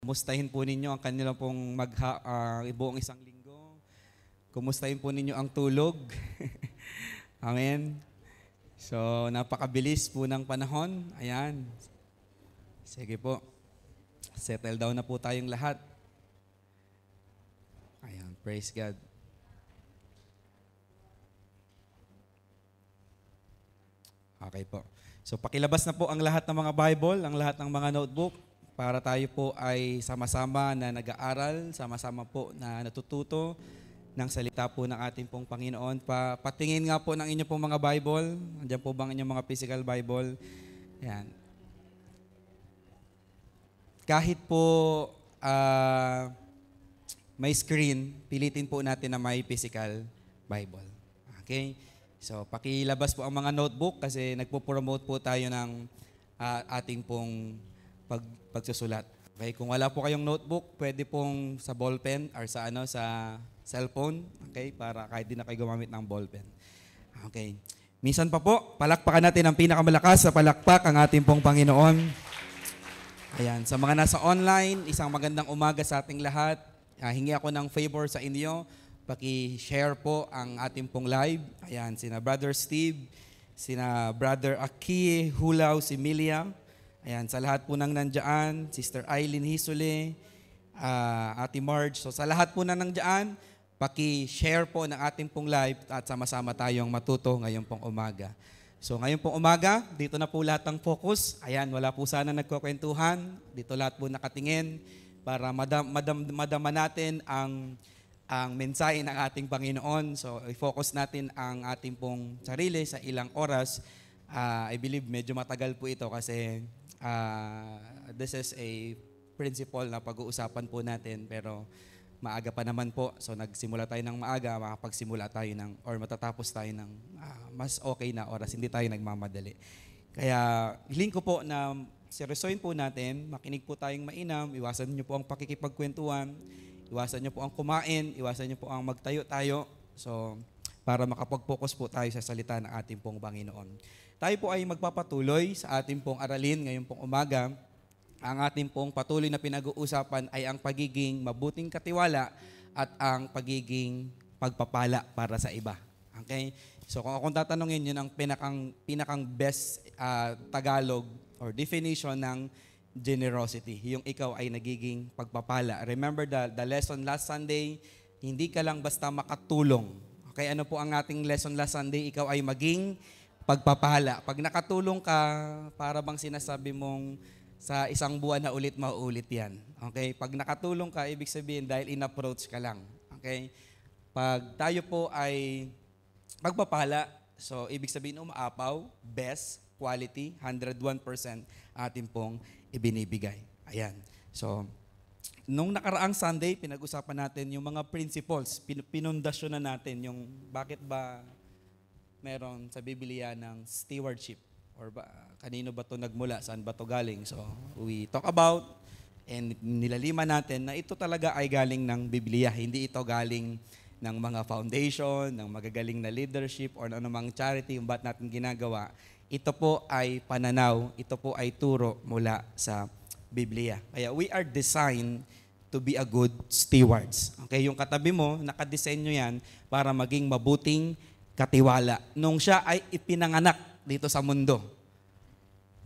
Kumustahin po ninyo ang kanilang pong buong isang linggo. Kumustahin po ninyo ang tulog. Amen. So, napakabilis po ng panahon. Ayan. Sige po. Settle down na po tayong lahat. Ayan. Praise God. Okay po. So, pakilabas na po ang lahat ng mga Bible, ang lahat ng mga notebook, para tayo po ay sama-sama na nag-aaral, sama-sama po na natututo ng salita po ng ating pong Panginoon. Patingin nga po ng inyo pong mga Bible. Andiyan po bang inyong mga physical Bible? Ayan. Kahit po may screen, pilitin po natin na may physical Bible. Okay? So, pakilabas po ang mga notebook kasi nagpo-promote po tayo ng ating pong pagsusulat. Okay, kung wala po kayong notebook, pwede pong sa ballpen or sa cellphone, okay, para kahit di na kayo gumamit ng ballpen. Okay. Minsan pa po, palakpakan natin ang pinakamalakas sa palakpak ang ating pong Panginoon. Ayan, sa mga nasa online, isang magandang umaga sa ating lahat. Hingi ako ng favor sa inyo. Paki-share po ang ating pong live. Ayan, sina Brother Steve, sina Brother Aki, Hulaw, si Milia. Ayan, sa lahat po nang nandiyan, Sister Eileen Hisule, Ate Marge. So sa lahat po na nandiyan, paki-share po ng ating pong live at sama-sama tayong matuto ngayon pong umaga. So ngayon pong umaga, dito na po lahat ng focus. Ayan, wala po sana nagkukwentuhan. Dito lahat po nakatingin para madama natin ang mensahe ng ating Panginoon. So, i-focus natin ang ating pong sarili sa ilang oras. I believe medyo matagal po ito kasi this is a principle na pag-uusapan po natin pero maaga pa naman po. So, nagsimula tayo ng maaga, makapagsimula tayo or matatapos tayo ng mas okay na oras. Hindi tayo nagmamadali. Kaya, hiling ko po na seryosoin po natin, makinig po tayong mainam, iwasan niyo po ang pakikipagkwentuhan, iwasan niyo po ang kumain, iwasan niyo po ang magtayo-tayo. So, para makapag-focus po tayo sa salita ng ating pong Panginoon. Tayo po ay magpapatuloy sa ating pong aralin ngayong pong umaga. Ang ating pong patuloy na pinag-uusapan ay ang pagiging mabuting katiwala at ang pagiging pagpapala para sa iba. Okay? So, kung akong tatanungin, yun ang pinakang best Tagalog or definition ng generosity. Yung ikaw ay nagiging pagpapala. Remember the lesson last Sunday, hindi ka lang basta makatulong. Okay, ano po ang ating lesson last Sunday? Ikaw ay maging pagpapala. Pag nakatulong ka, para bang sinasabi mong sa isang buwan na ulit mauulit yan. Okay, pag nakatulong ka, ibig sabihin dahil in-approach ka lang. Okay, pag tayo po ay pagpapala, so ibig sabihin umaapaw, best, quality, 101% atin pong ibinibigay. Ayan. So, nung nakaraang Sunday, pinag-usapan natin yung mga principles. Pinundasyon na natin yung bakit ba meron sa Biblia ng stewardship or kanino ba ito nagmula, saan ba ito galing. So, we talk about and nilalima natin na ito talaga ay galing ng Biblia. Hindi ito galing ng mga foundation, ng magagaling na leadership or anumang charity yung ba't natin ginagawa. Ito po ay pananaw, ito po ay turo mula sa Biblia. Kaya we are designed to be a good stewards. Okay, yung katabi mo, nakadesenyo yan para maging mabuting katiwala. Nung siya ay ipinanganak dito sa mundo,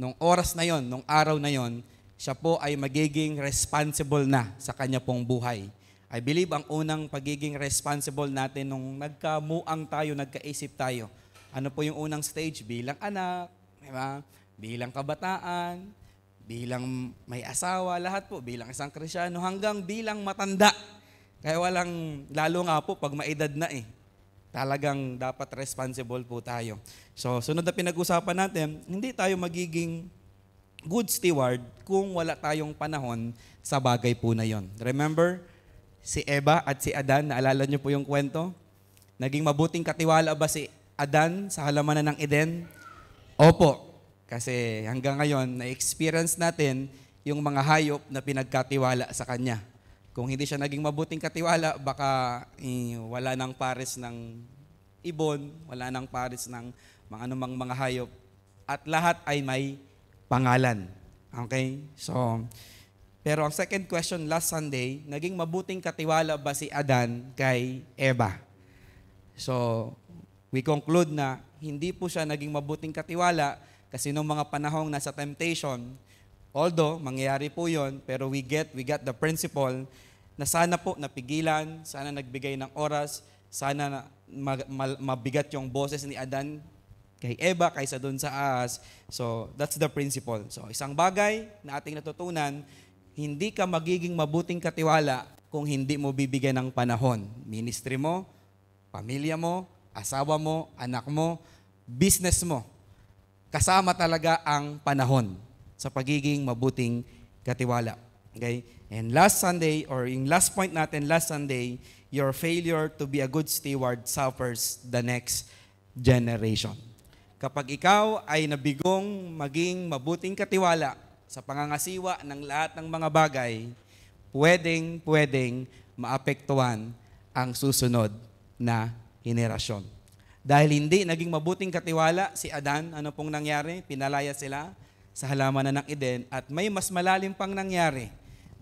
nung oras na yon, nung araw na yon, siya po ay magiging responsible na sa kanya pong buhay. I believe ang unang pagiging responsible natin nung nagkamuang tayo, nagkaisip tayo, ano po yung unang stage? Bilang anak, diba? Bilang kabataan, bilang may asawa, lahat po, bilang isang Kristyano, hanggang bilang matanda. Kaya lalo nga po pag maedad na talagang dapat responsible po tayo. So, sunod na pinag-usapan natin, hindi tayo magiging good steward kung wala tayong panahon sa bagay po na yon. Remember, si Eva at si Adan, naalala niyo po yung kwento? Naging mabuting katiwala ba si Adan sa halamanan ng Eden? Opo. Kasi hanggang ngayon, na-experience natin yung mga hayop na pinagkatiwala sa kanya. Kung hindi siya naging mabuting katiwala, baka wala nang pares ng ibon, wala nang pares ng mga anumang mga hayop. At lahat ay may pangalan. Okay? So, Pero ang second question last Sunday, naging mabuting katiwala ba si Adan kay Eva? So, we conclude na hindi po siya naging mabuting katiwala kasi nung mga panahong nasa temptation, although mangyayari po yon, pero we got the principle na sana po napigilan, sana nagbigay ng oras, sana mabigat yung boses ni Adan kay Eva kaysa doon sa ahas. So, that's the principle. So, isang bagay na ating natutunan, hindi ka magiging mabuting katiwala kung hindi mo bibigyan ng panahon. Ministry mo, pamilya mo, asawa mo, anak mo, business mo. Kasama talaga ang panahon sa pagiging mabuting katiwala. Okay? And last Sunday, or yung last point natin last Sunday, your failure to be a good steward suffers the next generation. Kapag ikaw ay nabigong maging mabuting katiwala sa pangangasiwa ng lahat ng mga bagay, pwedeng maapektuhan ang susunod na henerasyon. Dahil hindi naging mabuting katiwala si Adan, ano pong nangyari? Pinalaya sila sa halaman ng Eden at may mas malalim pang nangyari.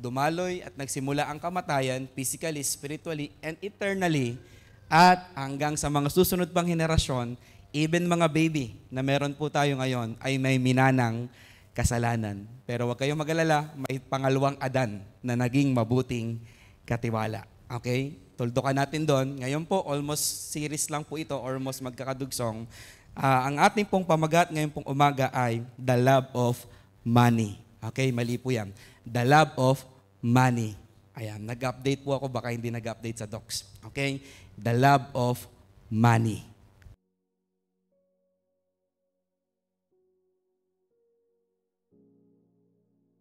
Dumaloy at nagsimula ang kamatayan, physically, spiritually, and eternally. At hanggang sa mga susunod pang henerasyon, even mga baby na meron po tayo ngayon ay may minanang kasalanan. Pero huwag kayong mag-alala, may pangalawang Adan na naging mabuting katiwala. Okay? Tuldukan natin doon. Ngayon po, almost series lang po ito, almost magkakadugsong. Ang ating pong pamagat ngayon pong umaga ay the love of money. Okay? Mali po yan. The love of money. Ayan, nag-update po ako, baka hindi nag-update sa docs. Okay? The love of money.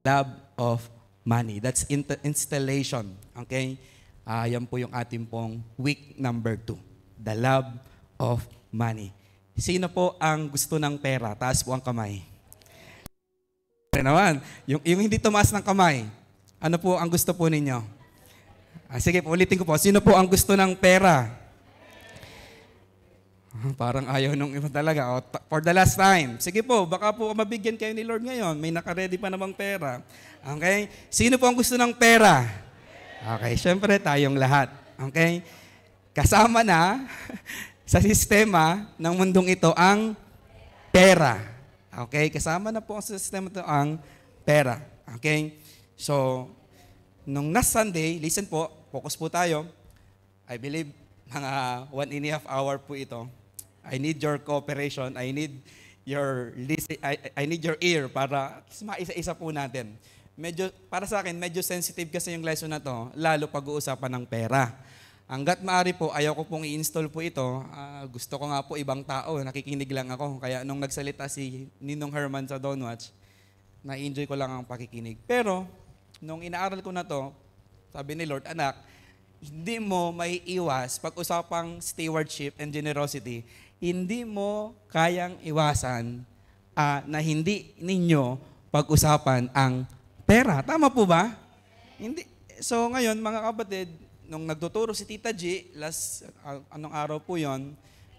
Love of money. That's installation. Okay? Yan po yung ating pong week number 2. The love of money. Sino po ang gusto ng pera? Taas po ang kamay. Pero naman, yung hindi tumaas ng kamay, ano po ang gusto po ninyo? Sige, ulitin ko po. Sino po ang gusto ng pera? Parang ayaw nung iba talaga. For the last time. Sige po, baka po mabigyan kayo ni Lord ngayon. May nakaredy pa namang pera. Okay? Sino po ang gusto ng pera? Okay, syempre tayong lahat. Okay? Kasama na sa sistema ng mundong ito ang pera. Okay? Kasama na po sa sistema ito ang pera. Okay? So, nung last Sunday, listen po, focus po tayo. I believe mga 1.5 hour po ito. I need your cooperation. I need your ear para maisa-isa po natin. Para sa akin, medyo sensitive kasi yung lesson na to, lalo pag-uusapan ng pera. Hanggat maaari po, ayaw ko pong i-install po ito. Gusto ko nga po ibang tao, nakikinig lang ako. Kaya nung nagsalita si Ninong Herman sa Donwatch, na-enjoy ko lang ang pakikinig. Pero, nung inaaral ko na to, sabi ni Lord, anak, hindi mo may iwas pag-usapang stewardship and generosity, hindi mo kayang iwasan na hindi ninyo pag-usapan ang pera. Tama po ba? Hindi. So ngayon, mga kapatid, nung nagtuturo si Tita G, anong araw po yon,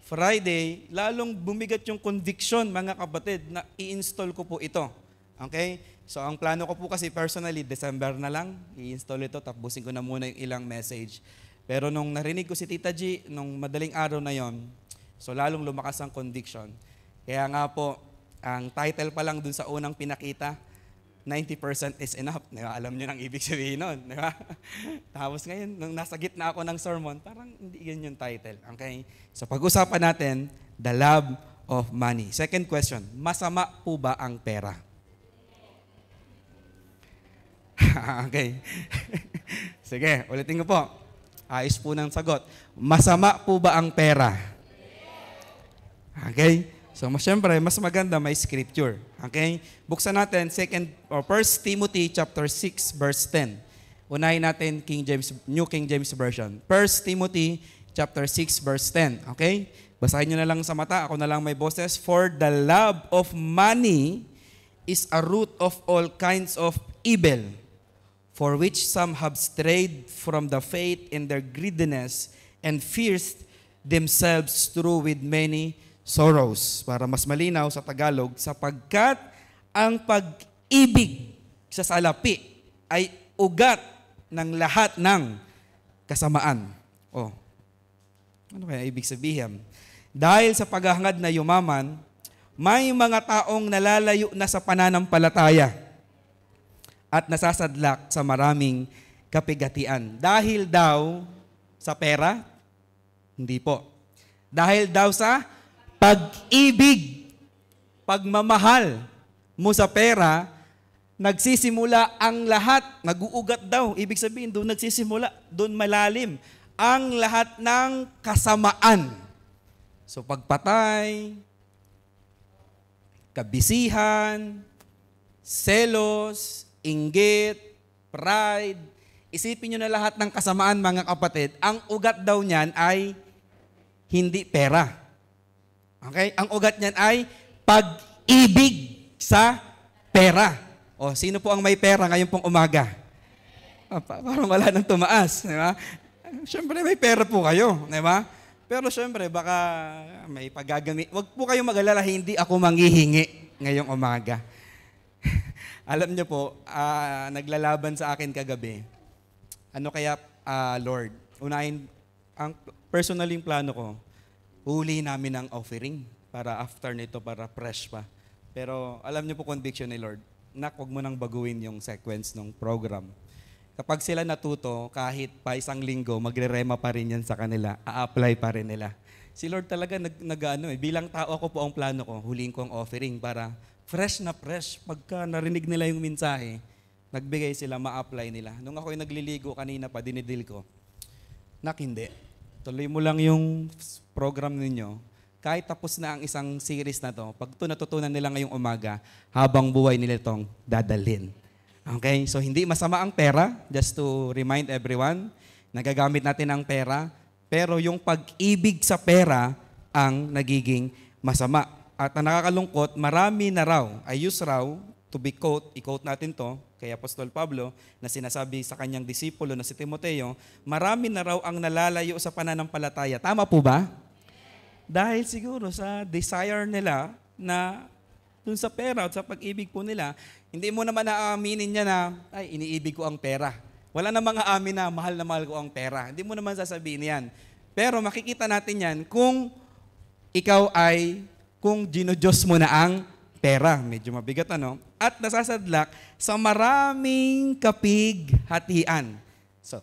Friday, lalong bumigat yung conviction, mga kapatid, na i-install ko po ito. Okay? So ang plano ko po kasi personally, December na lang, i-install ito, tapusin ko na muna yung ilang message. Pero nung narinig ko si Tita G, nung madaling araw na yon, so lalong lumakas ang conviction. Kaya nga po, ang title pa lang dun sa unang pinakita, 90% is enough. Diba? Alam niyo nang ibig sabihin nun. Diba? Tapos ngayon, nung nasa gitna ako ng sermon, parang hindi yun yung title. Okay? So pag-usapan natin, the love of money. Second question, masama po ba ang pera? Okay. Sige, ulitin ko po. Ayos po ng sagot. Masama po ba ang pera? Okay? So, siyempre, mas maganda may scripture. Okay? Buksan natin 1 Timothy chapter 6 verse 10. Unahin natin New King James Version. 1 Timothy chapter 6 verse 10. Okay? Basahin nyo na lang sa mata. Ako na lang may boses. For the love of money is a root of all kinds of evil, for which some have strayed from the faith in their greediness and pierced themselves through with many sorrows. Para mas malinaw sa Tagalog, sapagkat ang pag-ibig sa salapi ay ugat ng lahat ng kasamaan. Oh, ano kaya ibig sabihin? Dahil sa paghahangad na yumaman, may mga taong nalalayo na sa pananampalataya at nasasadlak sa maraming kapigatian. Dahil daw sa pera? Hindi po. Dahil daw sa pag-ibig, pagmamahal mo sa pera, nagsisimula ang lahat, nag-uugat daw. Ibig sabihin, doon nagsisimula, doon malalim ang lahat ng kasamaan. So pagpatay, kabisihan, selos, inggit, pride, isipin nyo na lahat ng kasamaan mga kapatid, ang ugat daw niyan ay hindi pera. Okay? Ang ugat niyan ay pag-ibig sa pera. O, sino po ang may pera ngayon pong umaga? Parang wala nang tumaas. Di ba? Siyempre may pera po kayo. Di ba? Pero siyempre baka may pagagamit. Huwag po kayong mag-alala, hindi ako manghihingi ngayong umaga. Alam niyo po, naglalaban sa akin kagabi. Ano kaya, Lord? Unahin, ang personaling plano ko, huli namin ang offering para after nito, para fresh pa. Pero alam niyo po conviction ni Lord, nak, huwag mo nang baguhin yung sequence ng program. Kapag sila natuto, kahit pa isang linggo, magre-rema pa rin yan sa kanila, a-apply pa rin nila. Si Lord talaga bilang tao ako po ang plano ko, huliin ko ang offering para fresh na fresh. Pagka narinig nila yung mensahe, nagbigay sila, ma-apply nila. Nung ako'y nagliligo kanina pa, dinidil ko, nak, hindi. Tuloy mo lang yung program ninyo. Kahit tapos na ang isang series na to, pag ito natutunan nila ngayong umaga, habang buhay nila itong dadalhin. Okay? So, hindi masama ang pera, just to remind everyone, nagagamit natin ang pera, pero yung pag-ibig sa pera ang nagiging masama. At ang nakakalungkot, marami na raw, I use raw, to be i-quote natin to, kay Apostol Pablo, na sinasabi sa kanyang disipulo na si Timoteo, marami na raw ang nalalayo sa pananampalataya. Tama po ba? Dahil siguro sa desire nila na dun sa pera at sa pag-ibig po nila, hindi mo naman naaaminin niya na, ay, iniibig ko ang pera. Wala namang aamin na mahal ko ang pera. Hindi mo naman sasabihin yan. Pero makikita natin yan kung ikaw ay, kung ginodiyos mo na ang pera. Medyo mabigat ano? At nasasadlak sa maraming kapighatian. So,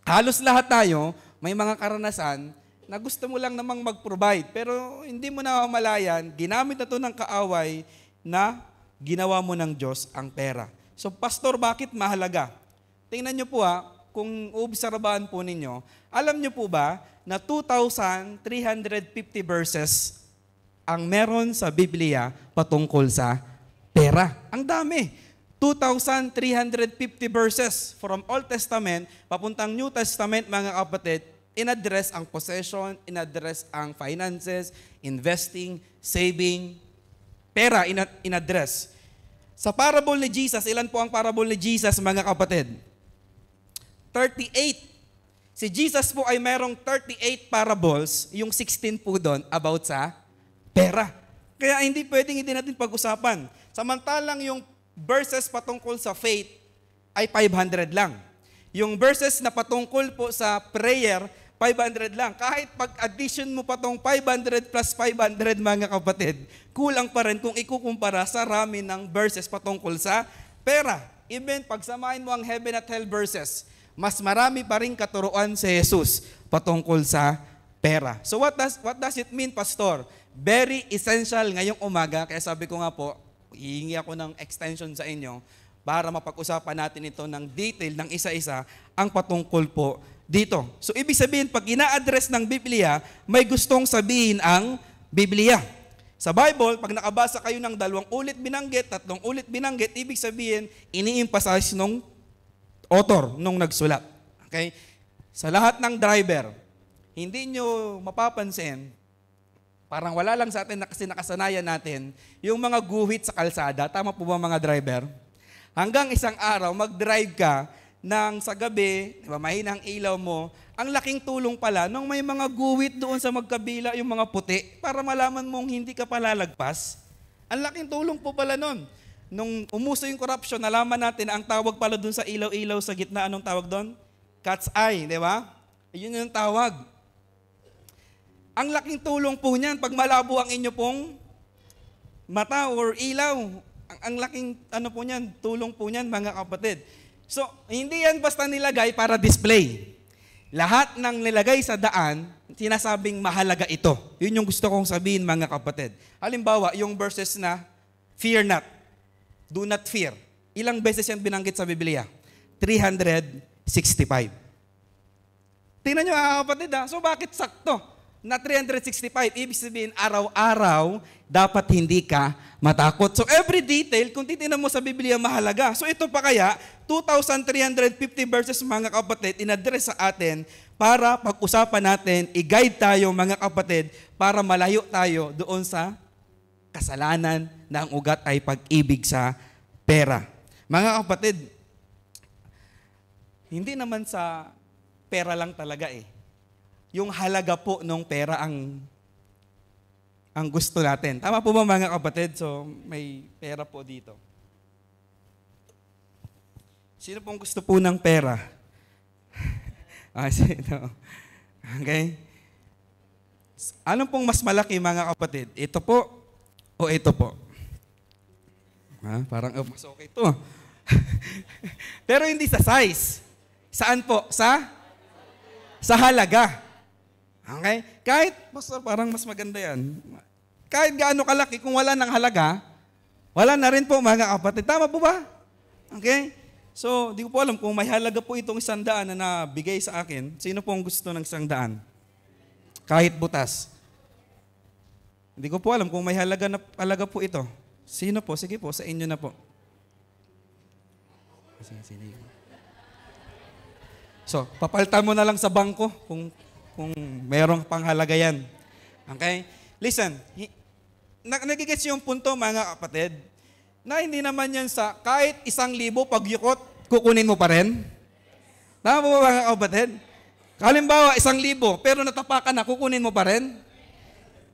halos lahat tayo, may mga karanasan na gusto mo lang namang mag-provide, pero hindi mo na malayan, ginamit na ito ng kaaway na ginawa mo ng Diyos ang pera. So, Pastor, bakit mahalaga? Tingnan nyo po kung obserbahan po ninyo, alam nyo po ba na 2,350 verses ang meron sa Biblia patungkol sa pera? Ang dami. 2,350 verses from Old Testament papuntang New Testament, mga kapatid, in-address ang possession, in-address ang finances, investing, saving, pera, in-address. Sa parable ni Jesus, ilan po ang parable ni Jesus, mga kapatid? 38. Si Jesus po ay merong 38 parables, yung 16 po doon about sa pera. Kaya hindi pwedeng hindi natin pag-usapan. Samantalang yung verses patungkol sa faith ay 500 lang. Yung verses na patungkol po sa prayer, 500 lang. Kahit pag-addition mo pa tong 500 plus 500, mga kapatid, kulang pa rin kung ikukumpara sa rami ng verses patungkol sa pera. Even pagsamahin mo ang heaven at hell verses, mas marami pa rin katuruan si Jesus patungkol sa pera. So what does it mean, Pastor? Very essential ngayong umaga, kaya sabi ko nga po, hihingi ako ng extension sa inyo para mapag-usapan natin ito ng detail, ng isa-isa, ang patungkol po dito. So, ibig sabihin, pag ina-address ng Biblia, may gustong sabihin ang Biblia. Sa Bible, pag nakabasa kayo ng 2 ulit binanggit, 3 ulit binanggit, ibig sabihin, ini-emphasize nung author, nung nagsulat. Okay? Sa lahat ng driver, hindi nyo mapapansin, parang wala lang sa atin na kasi nakasanayan natin, yung mga guhit sa kalsada. Tama po ba, mga driver? Hanggang isang araw, mag-drive ka nang sa gabi, mahinang ilaw mo, ang laking tulong pala nung may mga guhit doon sa magkabila, yung mga puti, para malaman mong hindi ka palalagpas. Ang laking tulong po pala nun. nung umuso yung corruption, nalaman natin na ang tawag pala dun sa ilaw-ilaw sa gitna, anong tawag doon? Cat's eye, di ba? Yun yung tawag. Ang laking tulong po niyan pag malabo ang inyo pong mata or ilaw. Ang laking po niyan, tulong po niyan mga kapatid. So, hindi yan basta nilagay para display. Lahat ng nilagay sa daan, sinasabing mahalaga ito. Yun yung gusto kong sabihin mga kapatid. Halimbawa, yung verses na, fear not, do not fear. Ilang beses yan binanggit sa Biblia? 365. Tingnan nyo mga kapatid ha. So bakit sakto na 365? Ibig sabihin, araw-araw, dapat hindi ka matakot. So every detail, kung titingnan mo sa Biblia, mahalaga. So ito pa kaya, 2,350 verses mga kapatid, in-address sa atin para pag-usapan natin, i-guide tayo mga kapatid, para malayo tayo doon sa kasalanan na ang ugat ay pag-ibig sa pera. Mga kapatid, hindi naman sa pera lang talaga eh. Yung halaga po ng pera ang gusto natin. Tama po ba mga kapatid? So, may pera po dito. Sino pong gusto po ng pera? Sino? Okay? Anong pong mas malaki mga kapatid? Ito po o ito po? Parang mas okay ito. Pero hindi sa size. Saan po? Sa halaga. Okay? Kahit parang mas maganda yan. Kahit gaano kalaki, kung wala ng halaga, wala na rin po mga kapatid. Tama po ba? Okay? So, di ko po alam kung may halaga po itong 100 na nabigay sa akin. Sino po ang gusto ng 100? Kahit butas. Hindi ko po alam kung may halaga po ito. Sino po? Sige po, sa inyo na po. Sige. So, papalitan mo na lang sa bangko kung mayroong panghalaga yan. Okay? Listen, nagigets yung punto mga kapatid, na hindi naman yan sa kahit 1,000 pag yukot, kukunin mo pa rin. Tama po ba mga kapatid? Halimbawa, 1,000, pero natapakan na, kukunin mo pa rin.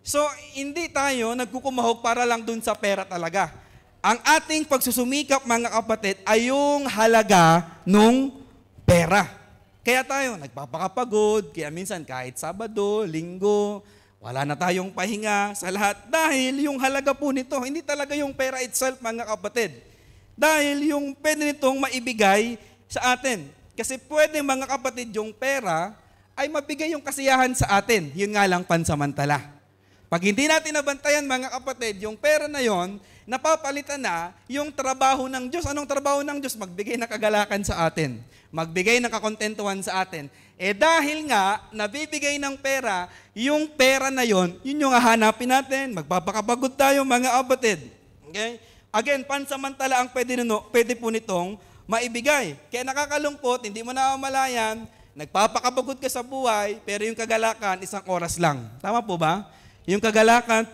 So, hindi tayo nagkukumahog para lang dun sa pera talaga. Ang ating pagsusumikap mga kapatid ay yung halaga nung pera. Kaya tayo nagpapakapagod, kaya minsan kahit Sabado, Linggo, wala na tayong pahinga sa lahat dahil yung halaga po nito, hindi talaga yung pera itself mga kapatid. Dahil yung pwede nitong maibigay sa atin. Kasi pwede mga kapatid yung pera ay mabigay yung kasiyahan sa atin. Yun nga lang pansamantala. Pag hindi natin nabantayan mga kapatid, yung pera na yon, napapalitan na yung trabaho ng Diyos. Anong trabaho ng Diyos? Magbigay ng kagalakan sa atin. Magbigay ng kakontentuhan sa atin. Dahil nga, nabibigay ng pera, yung pera na yon, yun yung hahanapin natin. Magpapakapagod tayo mga kapatid. Okay? Again, pansamantala ang pwede po nitong maibigay. Kaya nakakalungkot, hindi mo namamalayan, nagpapakapagod ka sa buhay, pero yung kagalakan, 1 oras lang. Tama po ba? Yung kagalakan,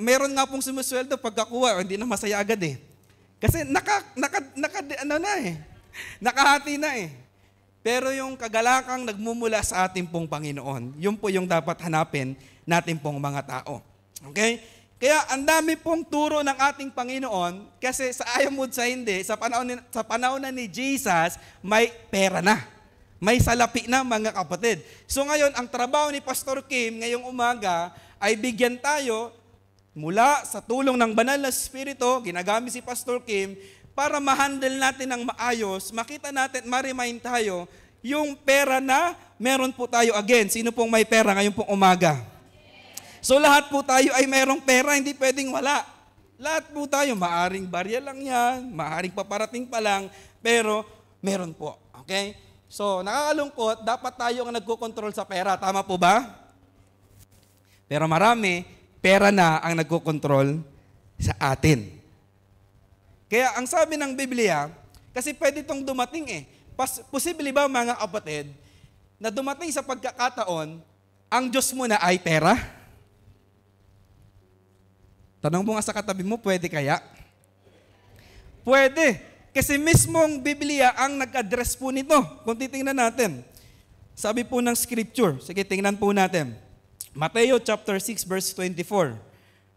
meron nga pong sumusweldo, pagkakuha, hindi na masaya agad eh. Kasi nakahati na eh. Pero yung kagalakang nagmumula sa ating pong Panginoon, yun po yung dapat hanapin natin pong mga tao. Okay? Kaya ang dami pong turo ng ating Panginoon, kasi sa ayaw mo sa hindi, sa panahon na ni Jesus, may pera na. May salapi na mga kapatid. So ngayon, ang trabaho ni Pastor Kim ngayong umaga ay bigyan tayo mula sa tulong ng Banal na Espiritu, ginagamit si Pastor Kim, para ma-handle natin ng maayos, makita natin, ma-remind tayo, yung pera na meron po tayo again. Sino pong may pera ngayong pong umaga? So lahat po tayo ay merong pera, hindi pwedeng wala. Lahat po tayo, maaring barya lang yan, maaring paparating pa lang, pero meron po. Okay? So nakakalungkot, dapat tayo ang nagkokontrol sa pera. Tama po ba? Pero marami, pera na ang nagkokontrol sa atin. Kaya ang sabi ng Biblia, kasi pwede itong dumating eh. Posible ba mga kapatid, na dumating sa pagkakataon, ang Diyos mo na ay pera? Tanong mo nga sa katabi mo, pwede kaya? Pwede. Kasi mismong Biblia ang nag-address po nito. Kung titingnan natin, sabi po ng Scripture, sige tingnan po natin. Mateo chapter 6 verse 24.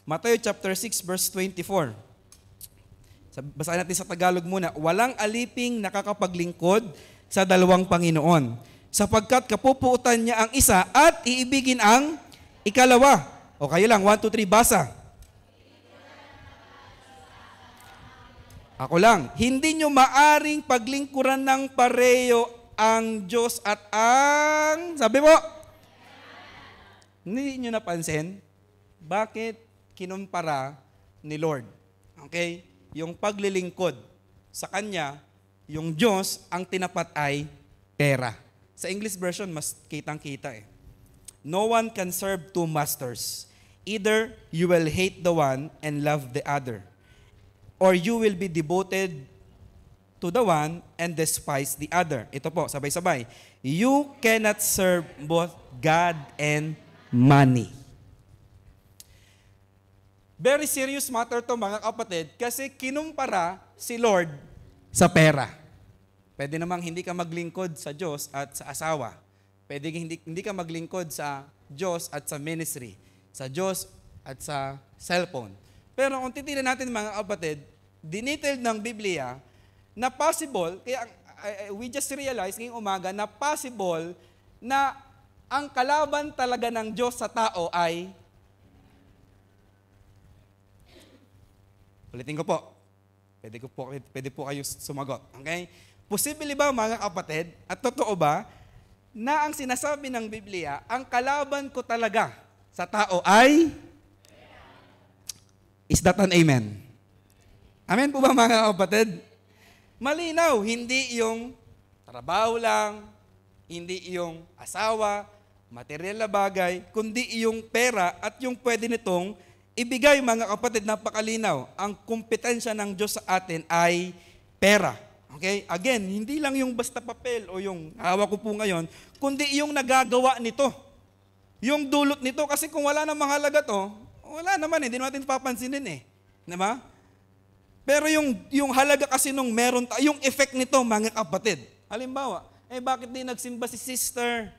Mateo chapter 6 verse 24. Basahin natin sa Tagalog muna. Walang aliping nakakapaglingkod sa dalawang Panginoon, sapagkat kapupuutan niya ang isa at iibigin ang ikalawa. O kayo lang, 1, 2, 3, basa. Ako lang. Hindi nyo maaring paglingkuran ng pareho ang Diyos at ang, sabi mo, hindi nyo napansin, bakit kinumpara ni Lord? Okay? Yung paglilingkod sa Kanya, yung Diyos, ang tinapat ay pera. Sa English version, mas kitang-kita eh. No one can serve two masters. Either you will hate the one and love the other, or you will be devoted to the one and despise the other. Ito po, sabay-sabay. You cannot serve both God and money. Very serious matter to mga kapatid kasi kinumpara si Lord sa pera. Pwede namang hindi ka maglingkod sa Diyos at sa asawa. Pwede hindi ka maglingkod sa Diyos at sa ministry, sa Diyos at sa cellphone. Pero kung titignan natin mga kapatid, dinitil ng Biblia na possible, kaya we just realized ngayong umaga na possible na ang kalaban talaga ng Diyos sa tao ay, ulitin ko po, pwede po kayo sumagot. Okay? Posible ba mga kapatid, at totoo ba, na ang sinasabi ng Biblia, ang kalaban ko talaga sa tao ay, is that an amen? Amen po ba mga kapatid? Malinaw, hindi yung trabaho lang, hindi yung asawa, material na bagay, kundi yung pera at yung pwede nitong ibigay mga kapatid, napakalinaw. Ang kompetensya ng Diyos sa atin ay pera. Okay? Again, hindi lang yung basta papel o yung hawak ko po ngayon, kundi yung nagagawa nito. Yung dulot nito, kasi kung wala namang halaga to, wala naman, hindi natin papansinin eh. Diba? Pero yung halaga kasi nung meron yung effect nito, mga kapatid. Halimbawa, bakit di nagsimba si sister?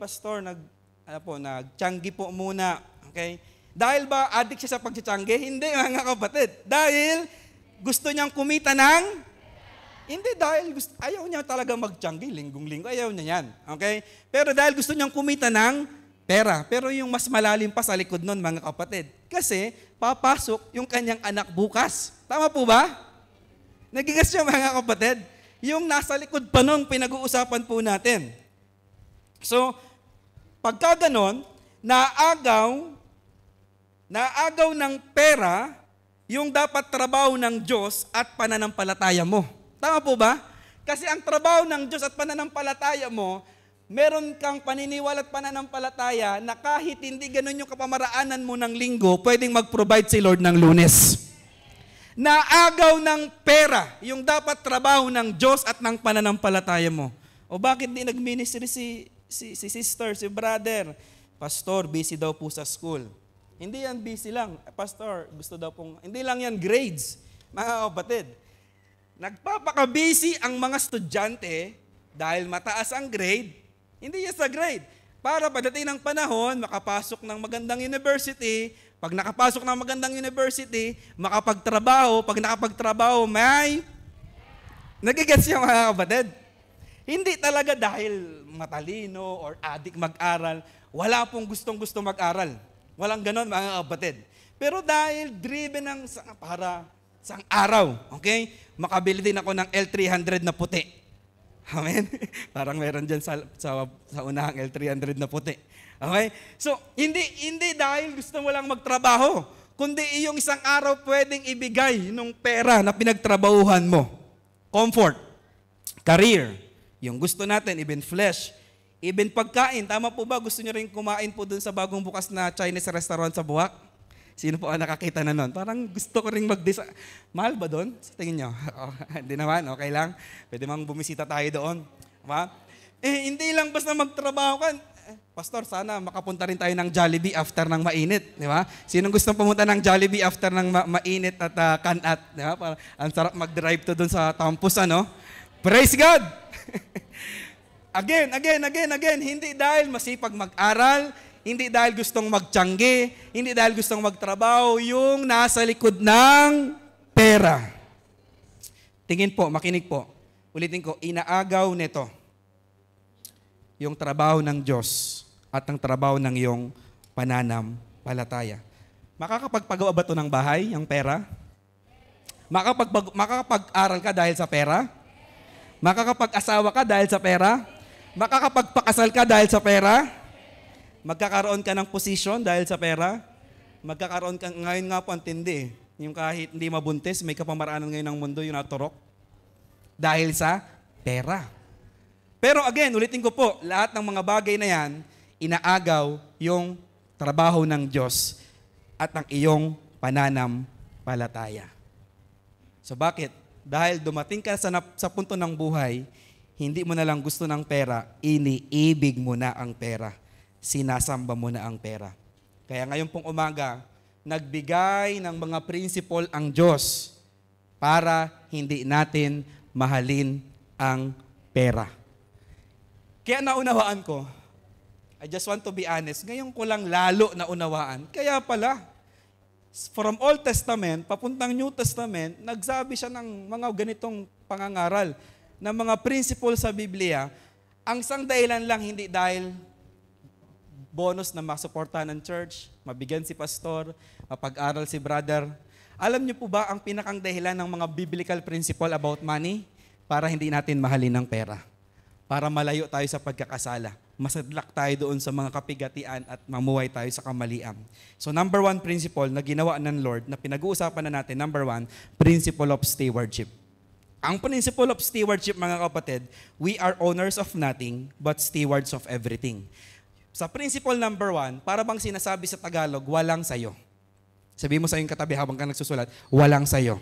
Pastor, nagtiyanggi po muna. Okay? Dahil ba addict siya sa pagtitiyanggi? Hindi, mga kapatid. Dahil gusto niyang kumita ng? Hindi, dahil ayaw niya talaga magtiyanggi, linggong-linggo, ayaw niya yan. Okay? Pero dahil gusto niyang kumita ng pera. Pero yung mas malalim pa sa likod nun, mga kapatid. Kasi, papasok yung kanyang anak bukas. Tama po ba? Nagigas siya mga kapatid. Yung nasa likod pa nung pinag-uusapan po natin. So, pagka ganon, naagaw ng pera yung dapat trabaho ng Diyos at pananampalataya mo. Tama po ba? Kasi ang trabaho ng Diyos at pananampalataya mo, meron kang paniniwala at pananampalataya na kahit hindi ganun yung kapamaraanan mo ng linggo, pwedeng mag-provide si Lord ng Lunes. Naagaw ng pera, yung dapat trabaho ng Diyos at ng pananampalataya mo. O bakit di nag-ministry si sister, si brother? Pastor, busy daw po sa school. Hindi yan busy lang. Pastor, gusto daw pong, hindi lang yan grades, mga kapatid. Nagpapaka-busy ang mga estudyante dahil mataas ang grade, hindi yan sa grade. Para pagdating ng panahon, makapasok ng magandang university. Pag nakapasok ng magandang university, makapagtrabaho. Pag nakapagtrabaho, may nagigets siya mga kapatid. Hindi talaga dahil matalino or adik mag-aral. Wala pong gustong-gusto mag-aral. Walang ganon mga kapatid. Pero dahil driven ng para sa araw, okay? Makabili din ako ng L300 na puti. Amen? Parang meron dyan sa unahang L300 na puti. Okay? So, hindi dahil gusto mo lang magtrabaho, kundi yung isang araw pwedeng ibigay ng pera na pinagtrabahuhan mo. Comfort, career, yung gusto natin, even flesh, even pagkain. Tama po ba? Gusto nyo rin kumain po dun sa bagong bukas na Chinese restaurant sa Buwak? Sino po ang nakakita na nun? Parang gusto ko rin mag-design. Mahal ba doon? Sa tingin nyo? Hindi naman, okay lang. Pwede mang bumisita tayo doon. Diba? Hindi lang basta magtrabaho ka. Pastor, sana makapunta rin tayo ng Jollibee after ng mainit. Di ba? Sinong gustong pumunta ng Jollibee after ng mainit at kanat? Di ba? Ang sarap mag-drive to doon sa campus, ano? Praise God! Again. Hindi dahil masipag mag-aral, hindi dahil gustong magtiyanggi, hindi dahil gustong magtrabaho, yung nasa likod ng pera. tingin po, makinig po. Ulitin ko, inaagaw nito yung trabaho ng Diyos at ang trabaho ng iyong pananampalataya. Makakapagpagawa ba ito ng bahay, ang pera? Makakapag-aral ka dahil sa pera? Makakapag-asawa ka dahil sa pera? Makakapagpakasal ka dahil sa pera? Magkakaroon ka ng posisyon dahil sa pera? Magkakaroon ka, ngayon nga po ang tindi. Yung kahit hindi mabuntis, may kapamaraanan ngayon ng mundo, yung naturok. Dahil sa pera. Pero again, ulitin ko po, lahat ng mga bagay na yan, inaagaw yung trabaho ng Diyos at ang iyong pananampalataya. So bakit? Dahil dumating ka sa punto ng buhay, hindi mo na lang gusto ng pera, iniibig mo na ang pera. Sinasamba mo na ang pera. Kaya ngayon pong umaga, nagbigay ng mga principle ang Diyos para hindi natin mahalin ang pera. Kaya naunawaan ko, I just want to be honest, ngayon ko lang lalo naunawaan. Kaya pala, from Old Testament, papuntang New Testament, nagsabi siya ng mga ganitong pangangaral, ng mga principle sa Biblia, ang isang dahilan lang, hindi dahil bonus na masuportahan ng church, mabigyan si pastor, mapag-aral si brother. Alam niyo po ba ang pinakang dahilan ng mga biblical principle about money? Para hindi natin mahalin ng pera. Para malayo tayo sa pagkakasala. Masadlak tayo doon sa mga kapigatian at mamuhay tayo sa kamalian. So number 1 principle na ginawa ng Lord, na pinag-uusapan na natin, number 1, principle of stewardship. Ang principle of stewardship, mga kapatid, we are owners of nothing but stewards of everything. Sa principle number 1, para bang sinasabi sa Tagalog, walang sayo. Sabihin mo sa iyong katabi habang ka nagsusulat, walang sayo.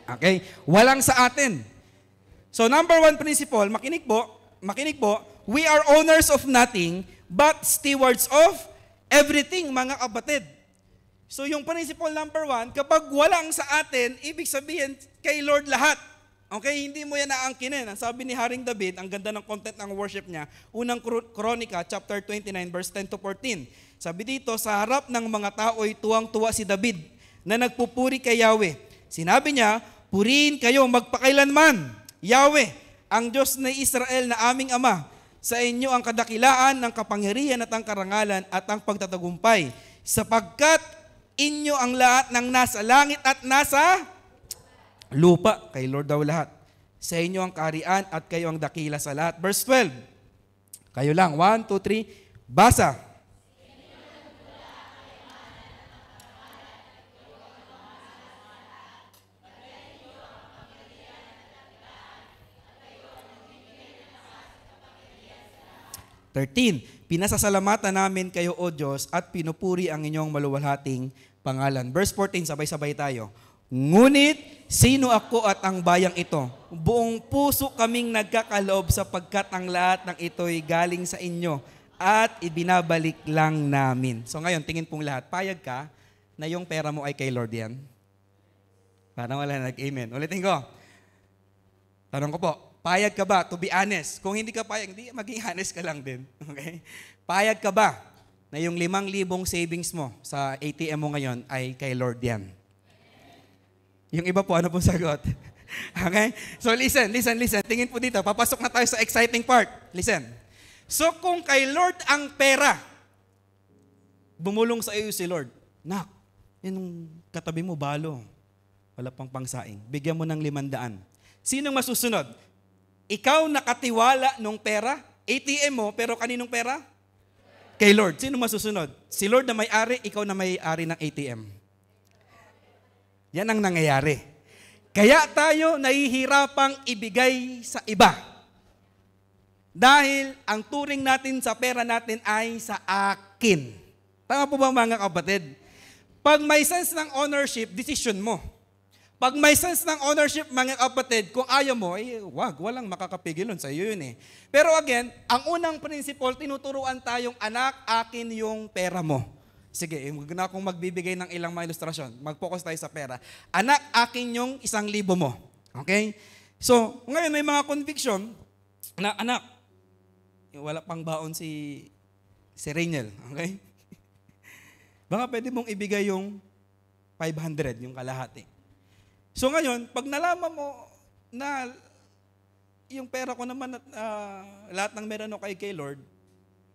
Okay? Walang sa atin. So number 1 principle, makinig po, we are owners of nothing but stewards of everything, mga kapatid. So yung principle number 1, kapag walang sa atin, ibig sabihin kay Lord lahat. Okay, hindi mo yan naangkinin. Ang sabi ni Haring David, ang ganda ng content ng worship niya, unang Kronika, chapter 29, verse 10 to 14. Sabi dito, sa harap ng mga tao'y tuwang-tuwa si David na nagpupuri kay Yahweh. Sinabi niya, purihin kayo magpakailanman. Yahweh, ang Diyos na Israel na aming Ama, sa inyo ang kadakilaan ng kapangyarihan at ang karangalan at ang pagtatagumpay, sapagkat inyo ang lahat ng nasa langit at nasa lupa. Kay Lord daw lahat. Sa inyo ang kaharian at kayo ang dakila sa lahat. Verse 12. Kayo lang. 1, 2, 3. Basa. Pinasasalamatan namin kayo, O Diyos, at pinupuri ang inyong maluwalhating pangalan. Verse 14, sabay-sabay tayo. Ngunit, sino ako at ang bayang ito? Buong puso kaming nagkakaloob sapagkat ang lahat ng ito'y galing sa inyo at ibinabalik lang namin. So ngayon, tingin pong lahat, payag ka na yung pera mo ay kay Lord yan? Parang wala nag-amen. Ulitin ko. Tanong ko po, payag ka ba? To be honest. Kung hindi ka payag, hindi, maging honest ka lang din. Okay? Payag ka ba na yung 5,000 savings mo sa ATM mo ngayon ay kay Lord yan? Yung iba po, ano pong sagot? Okay? So listen. Tingin po dito. Papasok na tayo sa exciting part. Listen. So kung kay Lord ang pera, bumulong sa iyo si Lord, nak, yung katabi mo, balo. Wala pang pangsaing. Bigyan mo ng 500. Sinong masusunod? Ikaw nakatiwala nung pera? ATM mo, pero kaninong pera? Kay Lord. Sino masusunod? Si Lord na may-ari, ikaw na may-ari ng ATM. Yan ang nangyayari. Kaya tayo nahihirapang ibigay sa iba. Dahil ang turing natin sa pera natin ay sa akin. Tama po ba mga kapatid? Pag may sense ng ownership, decision mo. Pag may sense ng ownership, mga kapatid, kung ayaw mo, walang makakapigil nun sa iyo yun eh. Pero again, ang unang principle, tinuturuan tayong anak, akin yung pera mo. Sige, huwag na akong magbibigay ng ilang mga ilustrasyon. Mag-focus tayo sa pera. Anak, akin yung 1,000 mo. Okay? So, ngayon may mga conviction na anak, wala pang baon si Rainiel. Okay? Baka pwede mong ibigay yung 500, yung kalahati. So ngayon, pag nalaman mo, na yung pera ko naman at lahat ng meron ko kay Lord.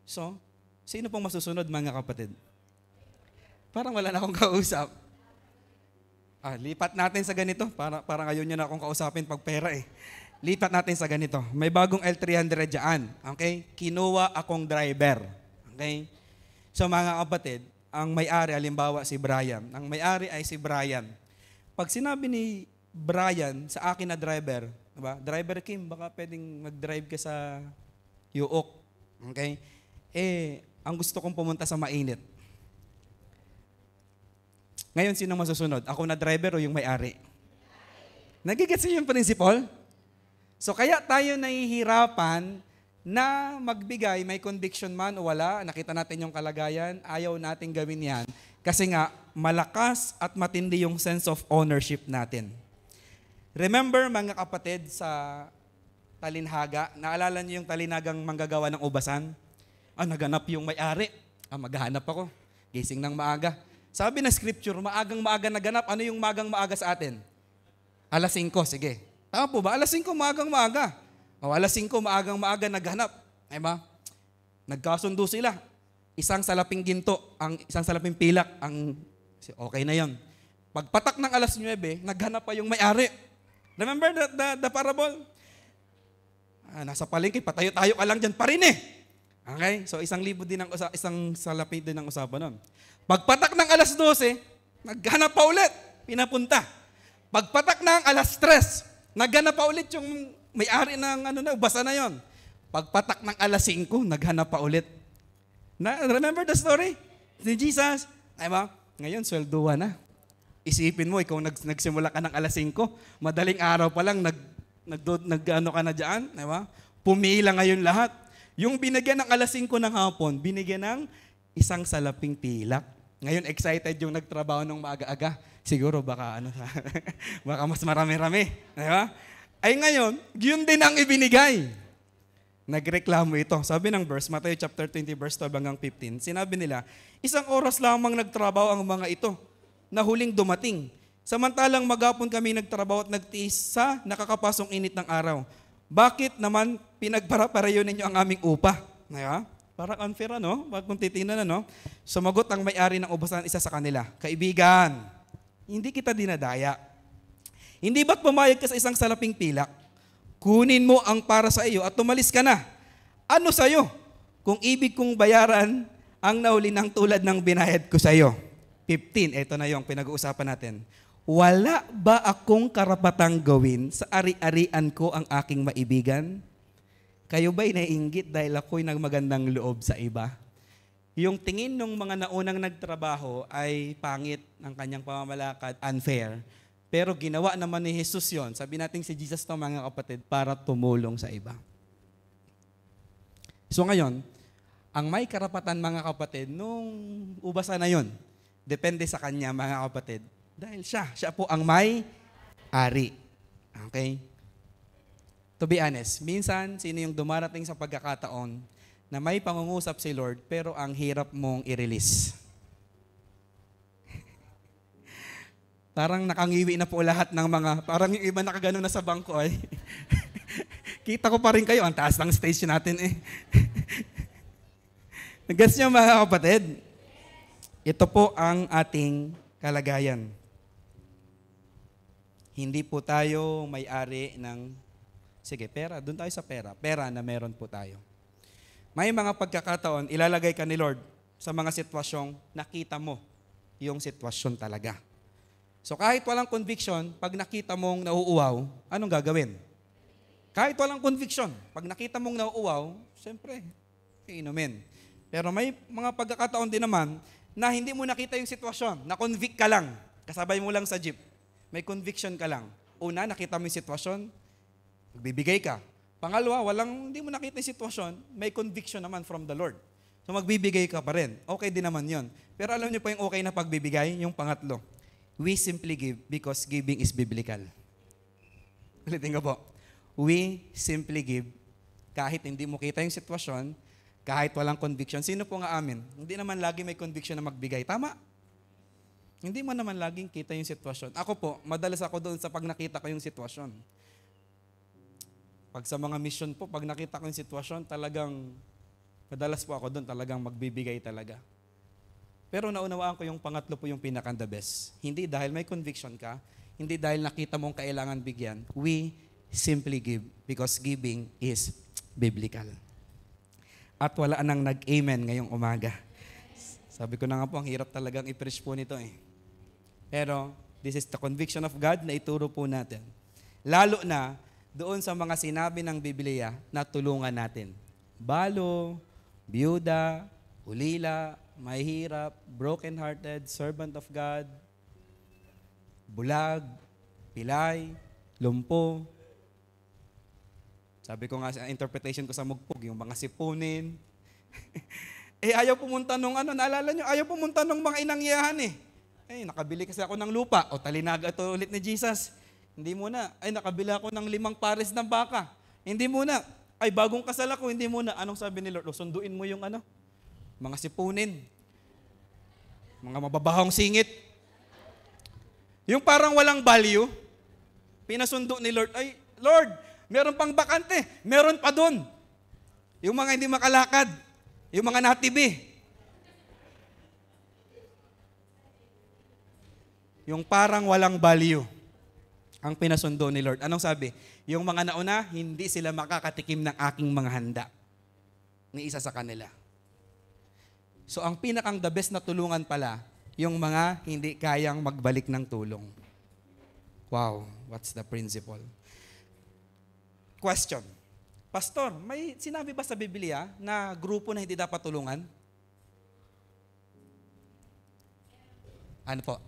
So, sino pong masusunod mga kapatid? Parang wala na akong kausap. Lipat natin sa ganito. Parang ngayon nyo na akong kausapin pag pera eh. Lipat natin sa ganito. May bagong L300 dyan. Okay? Kinuha akong driver. Okay? So mga kapatid, ang may-ari, halimbawa si Brian. Ang may-ari ay si Brian. Pag sinabi ni Brian sa akin na driver, diba? Driver Kim, baka pwedeng mag-drive ka sa Yuok. Okay? Ang gusto kong pumunta sa mainit. Ngayon, sino masusunod? Ako na driver o yung may-ari? Nagigets niyo yung principle? So, kaya tayo nahihirapan na magbigay, may conviction man o wala, nakita natin yung kalagayan, ayaw natin gawin yan. Kasi nga, malakas at matindi yung sense of ownership natin. Remember, mga kapatid, sa talinhaga, naalala niyo yung talinhagang manggagawa ng ubasan? Naganap yung may-ari. Maghahanap ako. Gising ng maaga. Sabi na scripture, maagang-maaga naganap. Ano yung maagang-maaga sa atin? 5:00, sige. Tama po ba? 5:00, maagang-maaga. Alas 5, maagang-maaga naghanap. Ay ba? Nagkasundo sila. Isang salaping ginto, isang salaping pilak, okay na yon. Pagpatak ng 9:00, naghanap pa yung may-ari. Remember the parable? Nasa palengke, patayo-tayo ka lang dyan pa rin eh. Okay? So, 1,000 din isang salapi din ang usapan nun. Pagpatak ng 12:00, naghanap pa ulit, pinapunta. Pagpatak ng 3:00, naghanap pa ulit yung may-ari ng ubasa na yon. Pagpatak ng 5:00, naghanap pa ulit. Remember the story? Si Jesus, ay ba? Ngayon, swelduhan na. Isipin mo, ikaw nagsimula ka ng 5:00, madaling araw pa lang, nag-ano ka na dyan, ay ba? Pumila ngayon lahat. Yung binigyan ng 5:00 ng hapon, binigyan ng isang salaping pilak. Ngayon, excited yung nagtrabaho ng maaga-aga. Siguro baka baka mas marami-rami. Diba? Ay ngayon, yun din ang ibinigay. Nagreklamo ito. Sabi ng verse, Matthew chapter 20, verse 12 hanggang 15, sinabi nila, 1 oras lamang nagtrabaho ang mga ito na huling dumating. Samantalang maghapon kami nagtrabaho at nagtiis sa nakakapasong init ng araw. Bakit naman pinagpara-pareho ninyo ang aming upa? Diba? Parang unfair, ano? Kung titingnan, ano? Sumagot ang may-ari ng ubasan, isa sa kanila, Kaibigan, hindi kita dinadaya. Hindi ba't pumayag ka sa isang salaping pilak? Kunin mo ang para sa iyo at tumalis ka na. Ano sa iyo? Kung ibig kong bayaran ang nahuli ng tulad ng binayad ko sa iyo. 15, ito na yung pinag-uusapan natin. Wala ba akong karapatang gawin sa ari-arian ko ang aking maibigan? Kayo ba'y naiinggit dahil ako'y nagmagandang loob sa iba? Yung tingin ng mga naunang nagtrabaho ay pangit ng kanyang pamamalakad, unfair. Pero ginawa naman ni Jesus yon. Sabi natin si Jesus to mga kapatid para tumulong sa iba. So ngayon, ang may karapatan mga kapatid nung ubasa na yon, depende sa kanya mga kapatid. Dahil siya po ang may-ari. Okay? To be honest, minsan, sino yung dumarating sa pagkakataon na may pangungusap si Lord, pero ang hirap mong i-release. Parang nakangiwi na po lahat ng parang yung iba nakagano na sa bangko ay. Kita ko pa rin kayo, ang taas ng stage natin eh. Nag-gets niyo mga kapatid? Ito po ang ating kalagayan. Hindi po tayo may-ari ng pera. Doon tayo sa pera. Pera na meron po tayo. May mga pagkakataon, ilalagay ka ni Lord sa mga sitwasyong nakita mo yung sitwasyon talaga. So kahit walang conviction, pag nakita mong nauuwaw, anong gagawin? Kahit walang conviction, pag nakita mong nauuwaw, siyempre, iinumin. Pero may mga pagkakataon din naman na hindi mo nakita yung sitwasyon, na-convict ka lang, kasabay mo lang sa jeep, may conviction ka lang. Una, nakita mo yung sitwasyon, magbibigay ka. Pangalawa, hindi mo nakita yung sitwasyon, may conviction naman from the Lord. So magbibigay ka pa rin. Okay din naman yon. Pero alam niyo po yung okay na pagbibigay, yung pangatlo. We simply give because giving is biblical. Ulitin ko po. We simply give kahit hindi mo kita yung sitwasyon, kahit walang conviction. Sino po nga amin? Hindi naman lagi may conviction na magbigay. Tama? Hindi mo naman laging kita yung sitwasyon. Ako po, madalas ako doon sa pag nakita ko yung sitwasyon. Pag sa mga mission po, pag nakita ko yung sitwasyon, talagang, madalas po ako doon, talagang magbibigay talaga. Pero naunawaan ko yung pangatlo po yung pinaka-the best. Hindi dahil may conviction ka, hindi dahil nakita mong kailangan bigyan, we simply give because giving is biblical. At wala nang nag-amen ngayong umaga. Sabi ko na nga po, ang hirap talagang i-preach po nito eh. Pero, this is the conviction of God na ituro po natin. Lalo na, doon sa mga sinabi ng Biblia na tulungan natin. Balo, biyuda, ulila, mahirap, broken-hearted, servant of God, bulag, pilay, lumpo. Sabi ko nga sa interpretation ko sa mugpog, yung mga sipunin. Ayaw pumunta nung naalala nyo, ayaw pumunta nung mga inangyahan eh. Nakabili kasi ako ng lupa. O talinaga ito ulit ni Jesus. Hindi muna. Nakabili ako ng 5 pares ng baka. Hindi muna. Bagong kasal ako. Hindi muna. Anong sabi ni Lord? Sunduin mo yung mga sipunin. Mga mababahong singit. Yung parang walang value, pinasundo ni Lord. Lord, meron pang bakante. Meron pa doon. Yung mga hindi makalakad. Yung mga natibi. Yung parang walang value ang pinasundo ni Lord. Anong sabi? Yung mga nauna, hindi sila makakatikim ng aking mga handa. Ni isa sa kanila. So ang pinakang the best na tulungan pala, yung mga hindi kayang magbalik ng tulong. Wow, what's the principle? Question. Pastor, may sinabi ba sa Biblia na grupo na hindi dapat tulungan? Ano po?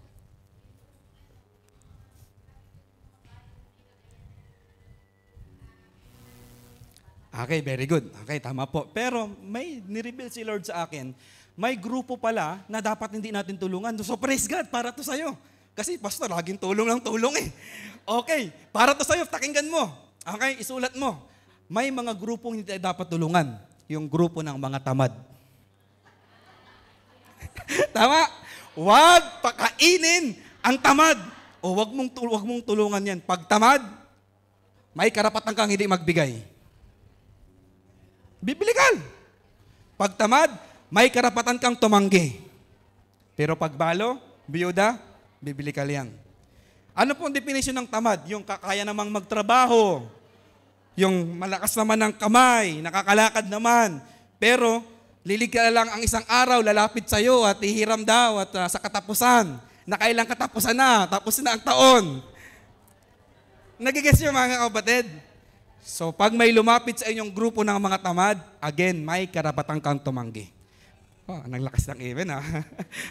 Okay, very good. Okay, tama po. Pero may nireveal si Lord sa akin, may grupo pala na dapat hindi natin tulungan. So praise God, para to sa'yo. Kasi pastor, laging tulong lang tulong eh. Okay, para to sa'yo, pakinggan mo. Okay, isulat mo. May mga grupong hindi dapat tulungan. Yung grupo ng mga tamad. Tama? Huwag pakainin ang tamad. O wag mong tulungan yan. Pag tamad, may karapatan kang hindi magbigay. Biblikal. Pag tamad, may karapatan kang tumanggi. Pero pag balo, biyuda, biblikal yan. Ano po ang definition ng tamad? Yung kakaya namang magtrabaho, yung malakas naman ng kamay, nakakalakad naman, pero lilig ka lang ang isang araw, lalapit sa'yo at ihiram daw at sa katapusan, nakailang katapusan na, tapos na ang taon. Nagigets yung mga kapatid? So, pag may lumapit sa inyong grupo ng mga tamad, again, may karapatan kang tumanggi. Naglakas ng even ha.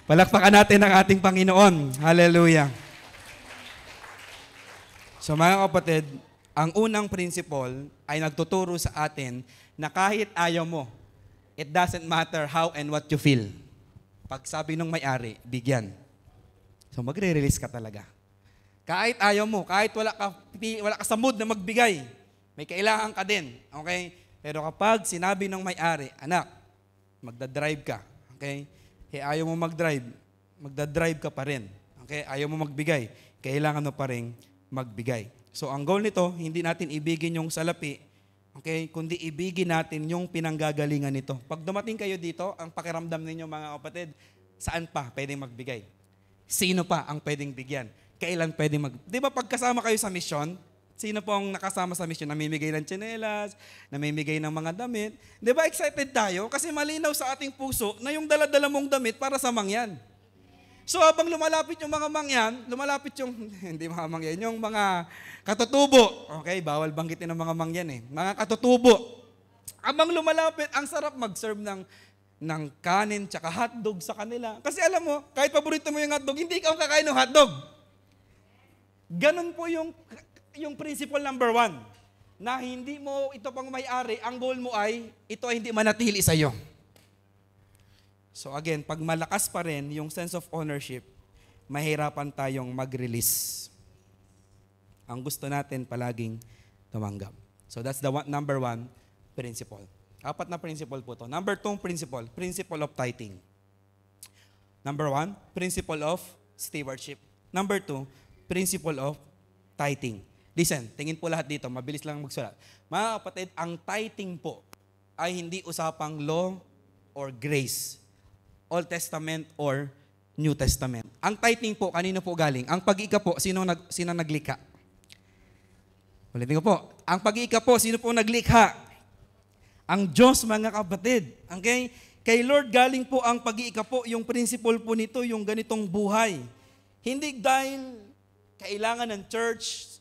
Palakpakan natin ang ating Panginoon. Hallelujah. So, mga kapatid, ang unang principle ay nagtuturo sa atin na kahit ayaw mo, it doesn't matter how and what you feel. Pag sabi ng may-ari, bigyan. So, magre-release ka talaga. Kahit ayaw mo, kahit wala ka sa mood na magbigay, may kailangan ka din, okay? Pero kapag sinabi ng may-ari, anak, magdadrive ka, okay? Ayaw mo magdadrive ka pa rin, okay? Ayaw mo magbigay, kailangan mo pa rin magbigay. So ang goal nito, hindi natin ibigin yung salapi, okay? Kundi ibigin natin yung pinanggagalingan nito. Pag dumating kayo dito, ang pakiramdam ninyo mga kapatid, saan pa pwedeng magbigay? Sino pa ang pwedeng bigyan? Kailan pwedeng Di ba pagkasama kayo sa mission, sino po ang nakasama sa mission? Namimigay ng tsinelas, namimigay ng mga damit. Di ba excited tayo? Kasi malinaw sa ating puso na yung dala-dala mong damit para sa mangyan. So habang lumalapit yung mga mangyan, hindi mga mangyan, yung mga katutubo. Okay, bawal banggitin ng mga mangyan eh. Mga katutubo. Habang lumalapit, ang sarap mag-serve ng kanin tsaka hotdog sa kanila. Kasi alam mo, kahit paborito mo yung hotdog, hindi ikaw kakain ng hotdog. Ganon po yung principle number 1, na hindi mo ito pang may-ari, ang goal mo ay, ito ay hindi manatili sa iyo. So again, pag malakas pa rin yung sense of ownership, mahirapan tayong mag-release. Ang gusto natin palaging tumanggap. So that's the number 1 principle. 4 na principle po to. Number 2 principle of tithing. Number 1, principle of stewardship. Number 2, principle of tithing. Listen, tingin po lahat dito, mabilis lang magsulat. Mga kapatid, ang tithing po ay hindi usapang law or grace, Old Testament or New Testament. Ang tithing po, kanino po galing? Ang pag-iika po, sino naglikha? Ulitin ko po, ang pag-iika po, sino po naglikha? Ang Diyos, mga kapatid. Okay? Kay Lord galing po ang pag-iika po, yung principle po nito, yung ganitong buhay. Hindi dahil kailangan ng church,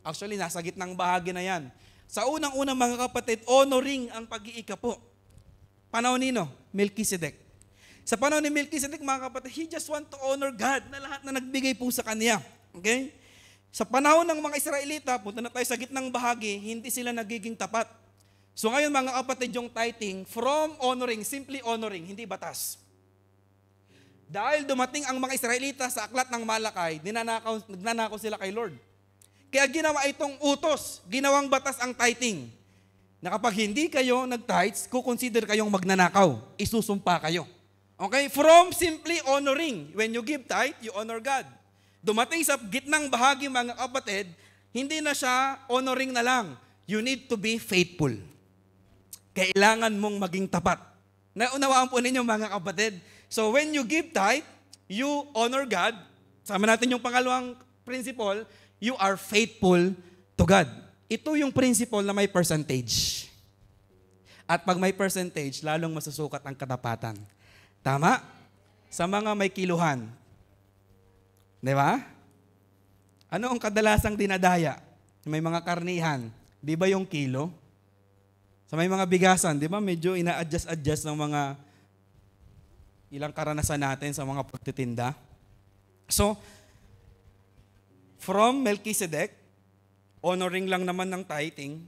actually nasa gitnang bahagi na yan. Sa unang-unang mga kapatid, honoring ang pag-iika po. Panahon nino? Melchizedek. Sa panahon ni Melchizedek, mga kapatid, he just want to honor God na lahat na nagbigay po sa kanya. Okay? Sa panahon ng mga Israelita, punta na tayo sa gitnang bahagi, hindi sila nagiging tapat. So ngayon mga kapatid, yung tithing, from honoring, simply honoring, hindi batas. Dahil dumating ang mga Israelita sa aklat ng Malakay, nagnanakaw sila kay Lord. Kaya ginawa itong utos, ginawang batas ang tithing. Na kapag hindi kayo nag-tithes, kukonsider kayong magnanakaw, isusumpa kayo. Okay? From simply honoring, when you give tithe, you honor God. Dumating sa gitnang bahagi mga kapatid, hindi na siya honoring na lang. You need to be faithful. Kailangan mong maging tapat. Naunawaan po ninyo mga kapatid. So when you give tithe, you honor God. Sama natin yung pangalawang principle, you are faithful to God. Ito yung principle na may percentage. At pag may percentage, lalong masusukat ang katapatan. Tama? Sa mga may kiluhan. Di ba? Ano ang kadalasang dinadaya? May mga karnihan. Di ba yung kilo? Sa may mga bigasan, di ba medyo ina-adjust ng mga ilang karanasan natin sa mga pagtitinda. So, from Melchizedek, honoring lang naman ng tithing,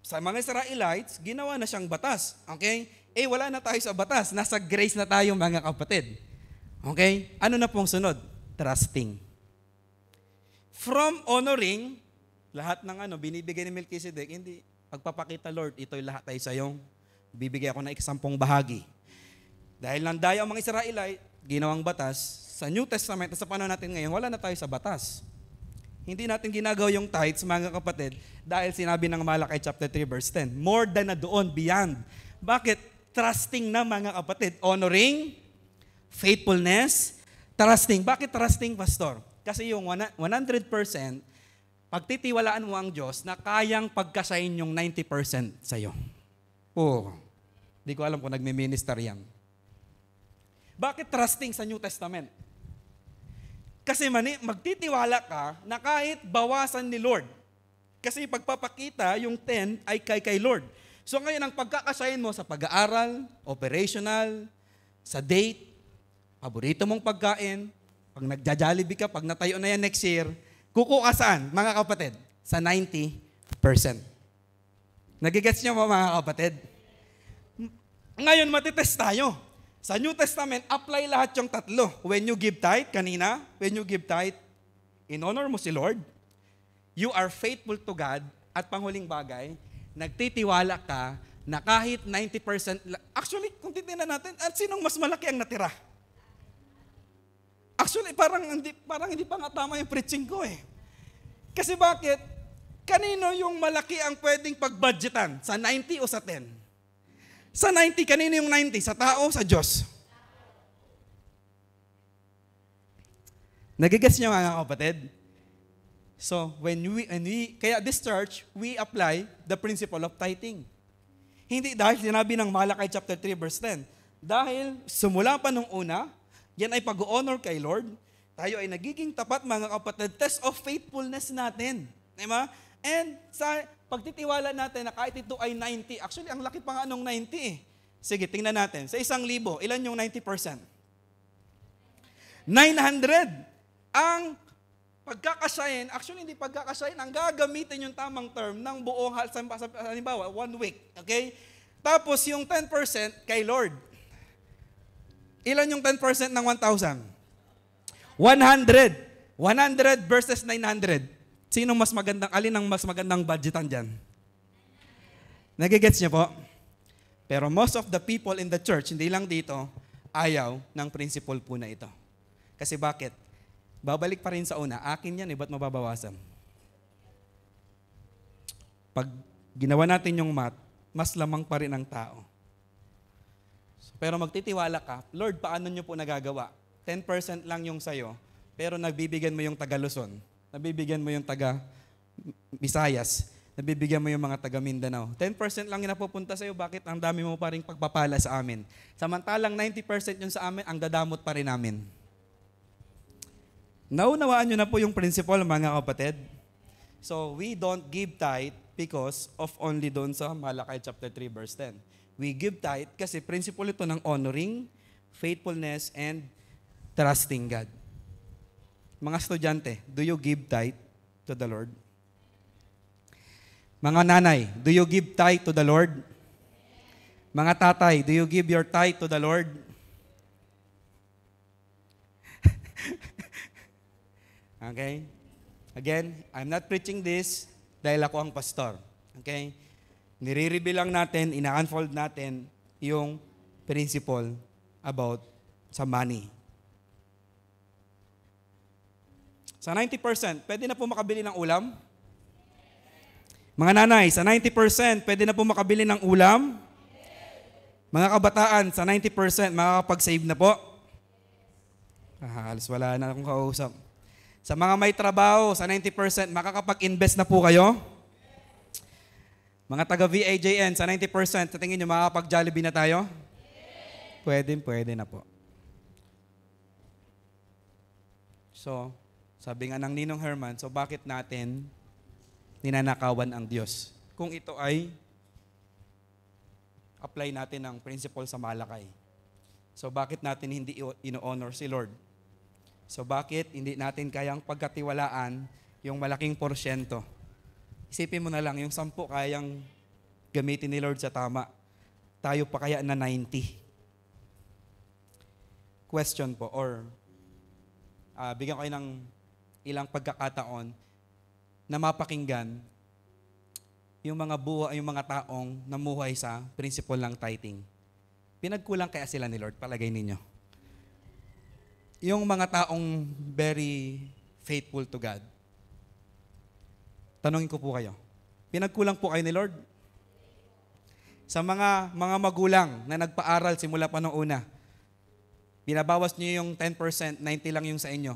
sa mga Israelites, ginawa na siyang batas. Okay? Wala na tayo sa batas. Nasa grace na tayo mga kapatid. Okay? Ano na pong sunod? Trusting. From honoring, lahat ng binibigay ni Melchizedek, hindi, pagpapakita Lord, ito'y lahat ay sa iyong, bibigay ako ng 10 bahagi. Dahil nandaya ang mga Israelite, ginawang batas, sa New Testament, sa panahon natin ngayon, wala na tayo sa batas. Hindi natin ginagawa yung tithes, mga kapatid, dahil sinabi ng Malakay chapter 3 verse 10, more than na doon, beyond. Bakit? Trusting na mga kapatid. Honoring, faithfulness, trusting. Bakit trusting, Pastor? Kasi yung 100%, pagtitiwalaan mo ang Diyos na kayang pagkasayin yung 90% sa'yo. Di ko alam kung nagme-minister yan. Bakit trusting sa New Testament? Kasi magtitiwala ka na kahit bawasan ni Lord. Kasi pagpapakita, yung 10 ay kay Lord. So ngayon, ang pagkakasayin mo sa pag-aaral, operational, sa date, paborito mong pagkain, pag nagja-Jollibee ka, pag natayo na yan next year, kukuha saan, mga kapatid? Sa 90%. Nagigets niyo ba, mga kapatid? Ngayon, matitest tayo. Sa New Testament, apply lahat yung tatlo. When you give tithe, kanina, when you give tithe, in honor mo si Lord, you are faithful to God, at panghuling bagay, nagtitiwala ka na kahit 90%, actually, kung titignan natin, at sinong mas malaki ang natira? Actually, parang hindi pa nga tama yung preaching ko eh. Kasi bakit? Kanino yung malaki ang pwedeng pagbudgetan? Sa 90 o sa 10? Sa 90, kanino yung 90? Sa tao o sa Diyos? Nagigets niyo mga kapatid? So, kaya this church, we apply the principle of tithing. Hindi dahil sinabi ng Malakay chapter 3 verse 10. Dahil sumula pa nung una, yan ay pag-honor kay Lord, tayo ay nagiging tapat mga kapatid, test of faithfulness natin. Diba? And sa pagtitiwala natin na kahit ito ay 90, actually ang laki pa nga nung 90 eh. Sige, tingnan natin. Sa 1,000, ilan yung 90%? 900. Ang pagkakasayin, actually hindi pagkakasayin, ang gagamitin yung tamang term ng buong, halimbawa, 1 week. Okay? Tapos yung 10% kay Lord. Ilan yung 10% ng 1,000? 100. 100 versus 900. Alin ang mas magandang budgetan dyan? Nagigets niyo po? Pero most of the people in the church, hindi lang dito, ayaw ng principle po na ito. Kasi bakit? Babalik pa rin sa una, akin yan ba't mababawasan? pag ginawa natin yung math, mas lamang pa rin ang tao. Pero magtitiwala ka, Lord, paano nyo po nagagawa? 10% lang yung sayo, pero nagbibigyan mo yung taga Luzon, nabibigyan mo yung taga Visayas, nabibigyan mo yung mga taga Mindanao. 10% lang yung napupunta sa'yo, bakit ang dami mo pa rin pagpapala sa amin? Samantalang 90% yung sa amin, ang dadamot pa rin namin. Naunawaan nyo na po yung principle, mga kapatid. So, we don't give tithe because of only doon sa Malakay chapter 3 verse 10. We give tithe kasi principle ito ng honoring, faithfulness, and trusting God. Mga estudyante, do you give tithe to the Lord? Mga nanay, do you give tithe to the Lord? Mga tatay, do you give your tithe to the Lord? Okay? Again, I'm not preaching this dahil ako ang pastor. Okay? Nire-reveal lang natin, ina-unfold natin yung principle about sa money. Sa 90%, pwede na po makabili ng ulam? Mga nanay, sa 90%, pwede na po makabili ng ulam? Mga kabataan, sa 90%, makakapag-save na po? Halos wala na akong kausap. Sa mga may trabaho, sa 90%, makakapag-invest na po kayo? Mga taga-VAJN, sa 90%, sa tingin nyo, makakapag-Jollibee na tayo? Pwede na po. So, sabi nga ng Ninong Herman, so bakit natin ninanakawan ang Diyos? Kung ito ay apply natin ang principle sa Malakay. So, bakit natin hindi ino-honor si Lord? So bakit hindi natin kayang pagkatiwalaan yung malaking porsyento? Isipin mo na lang, yung 10 kayang gamitin ni Lord sa tama. Tayo pa kaya na 90? Question po, or bigyan ko kayo ng ilang pagkakataon na mapakinggan yung mga taong namuhay sa principle ng tithing. Pinagkulang kaya sila ni Lord, palagay ninyo? Yung mga taong very faithful to God. Tanungin ko po kayo, pinagkulang po kayo ni Lord? Sa mga magulang na nagpaaral simula pa noong una, binabawas niyo yung 10%, 90 lang yung sa inyo.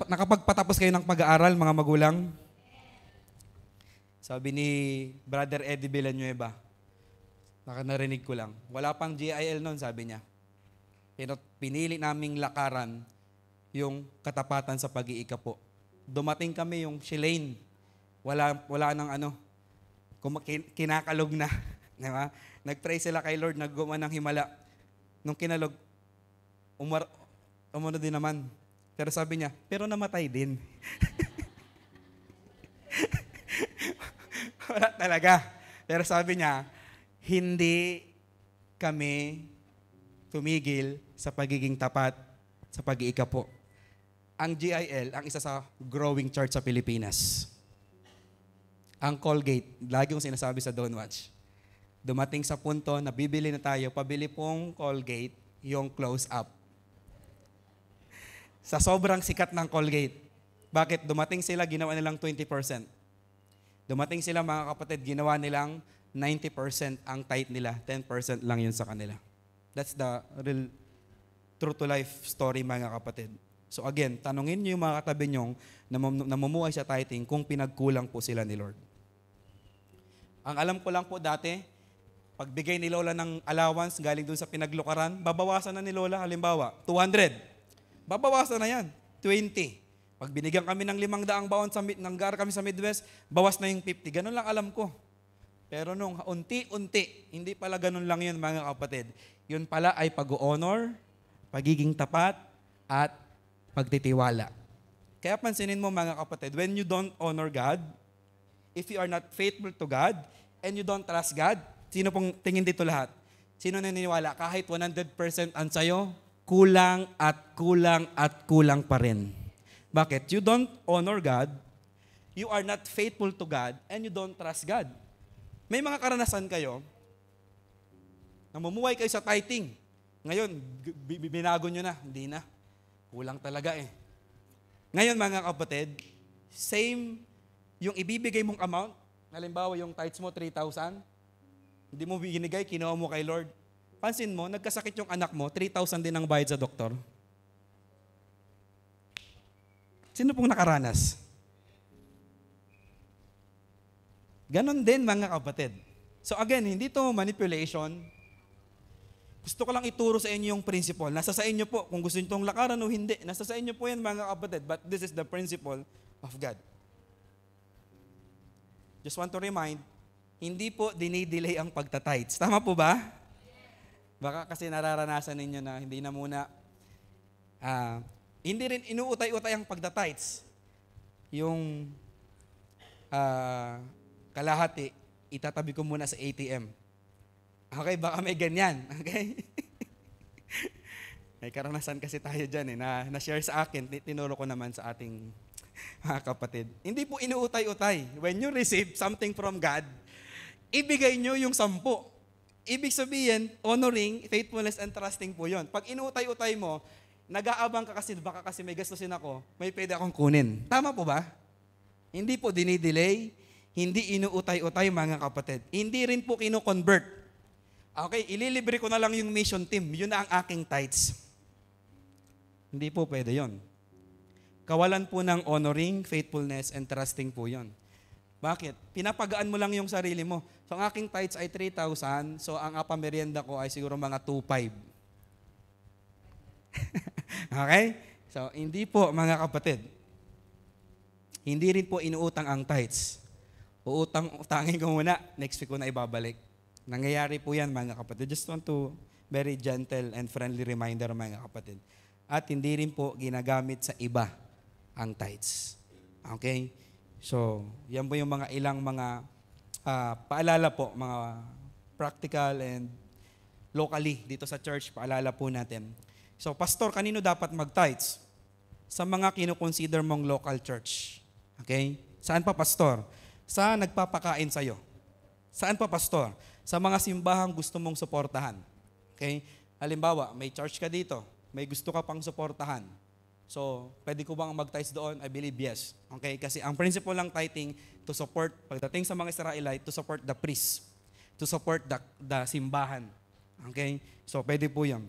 Nakapagpatapos kayo ng pag-aaral, mga magulang? Sabi ni Brother Eddie Villanueva, narinig ko lang, wala pang GIL noon, sabi niya. Pero pinili naming lakaran yung katapatan sa pag-iikapo. Dumating kami yung Shilane. Wala nang kinakalog na. Diba? Nag-pray sila kay Lord, nagguman ng himala. Nung kinalog, umano din naman. Pero sabi niya, pero namatay din. Wala talaga. Pero sabi niya, hindi kami tumigil sa pagiging tapat sa pag-iikapo. Ang GIL, ang isa sa growing church sa Pilipinas. Ang Colgate, lagi kong sinasabi sa Don't Watch. Dumating sa punto na bibili na tayo, pabili pong Colgate, yung close-up. Sa sobrang sikat ng Colgate. Bakit? Dumating sila, ginawa nilang 20%. Dumating sila, mga kapatid, ginawa nilang 90% ang tithe nila, 10% lang yun sa kanila. That's the real true-to-life story, mga kapatid. So again, tanungin niyo yung mga katabi niyong namumuhay sa tithing kung pinagkulang po sila ni Lord. Ang alam ko lang po dati, pagbigay ni Lola ng allowance galing dun sa pinaglukaran, babawasan na ni Lola, halimbawa, 200. Babawasan na yan, 20. Pag binigyan kami ng 500 baon, nanggar kami sa Midwest, bawas na yung 50. Ganun lang alam ko. Pero nung unti-unti, hindi pala ganun lang yun, mga kapatid. Yun pala ay pag-honor, pagiging tapat, at pagtitiwala. Kaya pansinin mo, mga kapatid, when you don't honor God, if you are not faithful to God, and you don't trust God, sino pong tingin dito lahat? Sino naniniwala? Kahit 100% ang sayo, kulang at kulang at kulang pa rin. Bakit? You don't honor God, you are not faithful to God, and you don't trust God. May mga karanasan kayo, namumuhay kayo sa tithing. Ngayon, binago nyo na. Hindi na. Kulang talaga eh. Ngayon, mga kapatid, same yung ibibigay mong amount, Halimbawa, yung tithes mo, 3,000. Hindi mo binigay, kinuha mo kay Lord. Pansin mo, nagkasakit yung anak mo, 3,000 din ang bayad sa doktor. Sino pong nakaranas? Ganon din mga kapatid. So again, hindi to manipulation. Gusto ko lang ituro sa inyo yung principle. Nasa sa inyo po, kung gusto nyo itong lakaran o hindi. Nasa sa inyo po yan mga kapatid. But this is the principle of God. Just want to remind, hindi po dinidelay ang pagtatights. Tama po ba? Baka kasi nararanasan ninyo na hindi na muna, hindi rin inuutay-utay ang pagtatights. Yung kalahati, itatabi ko muna sa ATM. Okay, baka may ganyan. Okay? May karanasan kasi tayo dyan na-share sa akin, tinuro ko naman sa ating mga kapatid. Hindi po inuutay-utay. When you receive something from God, ibigay nyo yung 10. Ibig sabihin, honoring, faithfulness, and trusting po yon. Pag inuutay-utay mo, nag-aabang ka kasi, baka kasi may gastusin ako, may pwede akong kunin. Tama po ba? Hindi po dinidelay, hindi inuutay-utay mga kapatid. Hindi rin po kino-convert. Okay, ililibre ko na lang yung mission team. Yun na ang aking tithes. Hindi po pwede yon. Kawalan po ng honoring, faithfulness, and trusting po yon. Bakit? Pinapagaan mo lang yung sarili mo. So, ang aking tithes ay 3,000. So, ang apamerienda ko ay siguro mga 2,500. Okay? So, hindi po mga kapatid. Hindi rin po inuutang ang tithes. Utangin ko muna. Next week ko na ibabalik. Nangyayari po yan mga kapatid. Just want to very gentle and friendly reminder mga kapatid. At hindi rin po ginagamit sa iba ang tithes. Okay? So, yan po yung mga ilang mga paalala po, mga practical and locally dito sa church, paalala po natin. So, pastor, kanino dapat mag-tithes? Sa mga kinukonsider mong local church. Okay? Saan pa, pastor? Sa nagpapakain sa'yo. Saan pa, pastor? Sa mga simbahang gusto mong suportahan. Okay? Halimbawa, may church ka dito, may gusto ka pang suportahan. So, pwede ko bang mag-tithes doon? I believe yes. Okay? Kasi ang principle ng tithing, to support, pagdating sa mga Israelite, to support the priest, to support the simbahan. Okay? So, pwede po yan.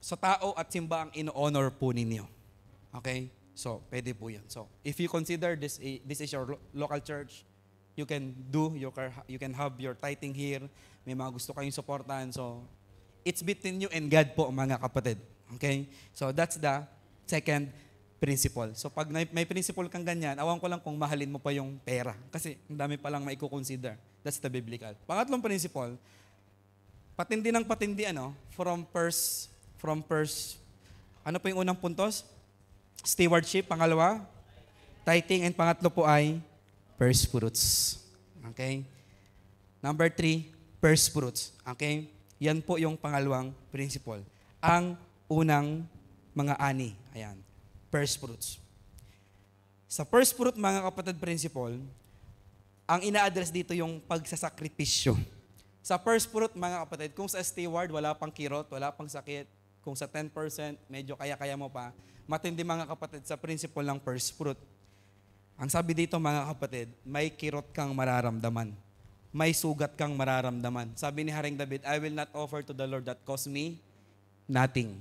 Sa tao at simba ang ino-honor po ninyo. Okay? So, pwede po yan. So, if you consider this is your local church, you can have your tithing here. May mga gusto kayong supportan. So, it's between you and God po, mga kapatid. Okay? So, that's the second principle. So, pag may principle kang ganyan, awan ko lang kung mahalin mo pa yung pera. Kasi, ang dami palang maiko-consider. That's the biblical. Pangatlong principle, patindi ng patindi, from first, ano po yung unang puntos? Stewardship, pangalawa, tithing, and pangatlo po ay first fruits. Okay? Number 3, first fruits. Okay? Yan po yung pangalawang principle. Ang unang mga ani. Ayan. First fruits. Sa first fruit, mga kapatid, principle, ang ina-address dito yung pagsasakripisyo. Sa first fruit, mga kapatid, kung sa steward, wala pang kirot, wala pang sakit, kung sa 10%, medyo kaya-kaya mo pa, matindi mga kapatid sa principle ng first fruit. Ang sabi dito mga kapatid, may kirot kang mararamdaman. May sugat kang mararamdaman. Sabi ni Haring David, I will not offer to the Lord that cost me nothing.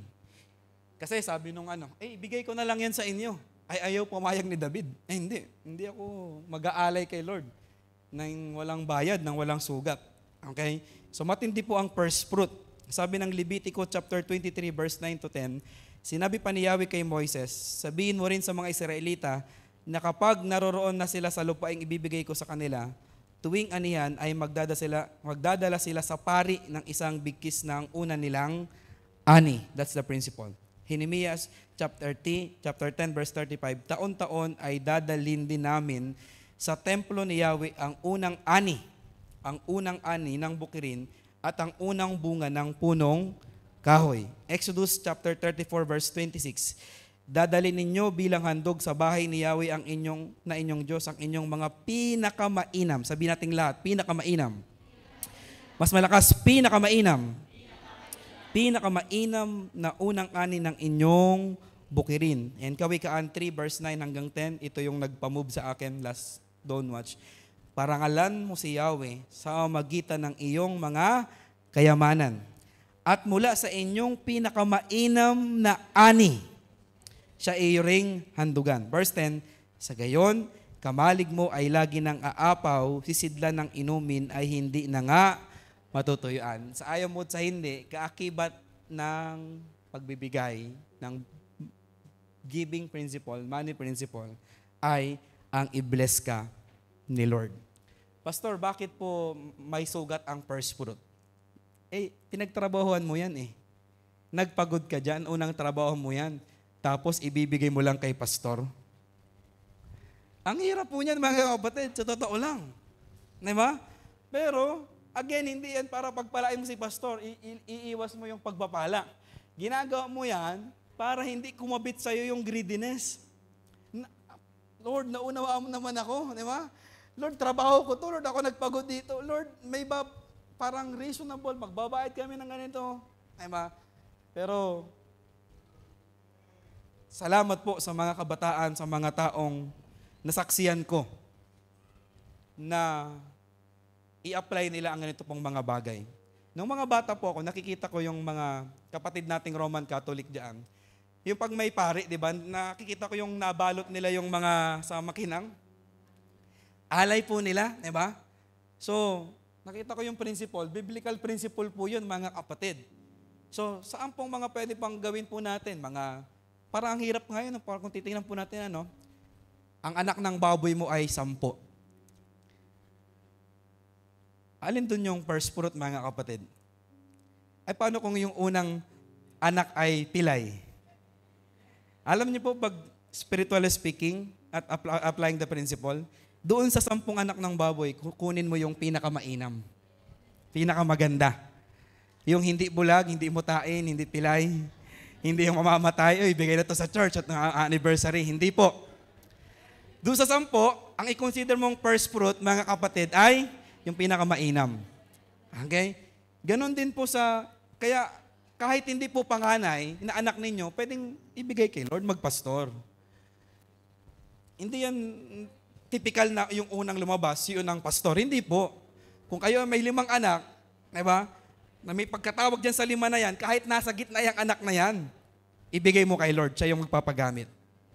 Kasi sabi nung bigay ko na lang yan sa inyo. Ay ayaw pumayag ni David. Hindi ako mag-aalay kay Lord nang walang bayad, nang walang sugat. Okay? So matindi po ang first fruit. Sabi ng Levitico chapter 23 verse 9 to 10, sinabi pa ni Yahweh kay Moises, sabihin mo rin sa mga Israelita, na kapag naroroon na sila sa lupaing ibibigay ko sa kanila, tuwing anihan ay magdadala sila sa pari ng isang bigkis ng una nilang ani. That's the principle. Nehemiah chapter 10 verse 35, taon-taon ay dadalhin din namin sa templo ni Yahweh ang unang ani ng bukirin at ang unang bunga ng punong kahoy. Exodus chapter 34 verse 26, dadalhin ninyo bilang handog sa bahay ni Yahweh ang inyong Diyos, ang inyong mga pinakamainam. Sabihin natin lahat, pinakamainam. Mas malakas, pinakamainam. Pinakamainam na unang ani ng inyong bukirin. And Kawikaan 3 verse 9 hanggang 10, ito yung nagpa-move sa akin last Don't Watch. Parangalan mo si Yahweh sa magitan ng iyong mga kayamanan. At mula sa inyong pinakamainam na ani, siya iyong handugan. Verse 10, sa gayon, kamalig mo ay lagi ng aapaw, sisidlan ng inumin ay hindi na nga matutuyuan. Sa ayaw mo sa hindi, kaakibat ng pagbibigay, ng giving principle, money principle, ay ang i-bless ka ni Lord. Pastor, bakit po may sugat ang first fruit? Pinagtrabahuan mo yan eh. Nagpagod ka dyan, unang trabaho mo yan. Tapos ibibigay mo lang kay pastor. Ang hirap po niyan mga kapatid, sa totoo lang. Diba? Pero, again, hindi yan para pagpalain mo si pastor. Iiwas mo yung pagpapala. Ginagawa mo yan para hindi kumabit sa'yo yung greediness. Lord, naunawaan mo naman ako. Diba? Lord, trabaho ko to. Lord, ako nagpagod dito. Lord, may parang reasonable, magbabayad kami ng ganito. Diba? Pero, salamat po sa mga kabataan, sa mga taong nasaksiyan ko na i-apply nila ang ganito pong mga bagay. Nung mga bata po ako, nakikita ko yung mga kapatid nating Roman Catholic diyan. Yung pag may pari, di ba, nakikita ko yung nabalot nila yung mga sa makinang. Alay po nila, di ba? So, nakita ko yung principle, biblical principle po yun, mga kapatid. So, saan pong mga pwede pang gawin po natin? Parang ang hirap ngayon, parang kung titingnan po natin, ang anak ng baboy mo ay 10. Alin dun yung first fruit, mga kapatid? Ay, paano kung yung unang anak ay pilay? Alam niyo po, pag spiritually speaking, at applying the principle, doon sa 10 anak ng baboy, kunin mo yung pinakamainam. Pinakamaganda. Yung hindi bulag, hindi mutain, hindi pilay, hindi yung mamamatay, ibigay na to sa church at anniversary. Hindi po. Doon sa 10, ang i-consider mong first fruit, mga kapatid, ay yung pinakamainam. Okay? Ganon din po kaya kahit hindi po panganay, na anak ninyo, pwedeng ibigay kay Lord, magpastor. Hindi yan typical na yung unang lumabas, yun ang pastor. Hindi po. Kung kayo may 5 anak, diba? Na may pagkatawag dyan sa 5 na yan, kahit nasa gitna yung anak na yan, ibigay mo kay Lord, siya yung magpapagamit.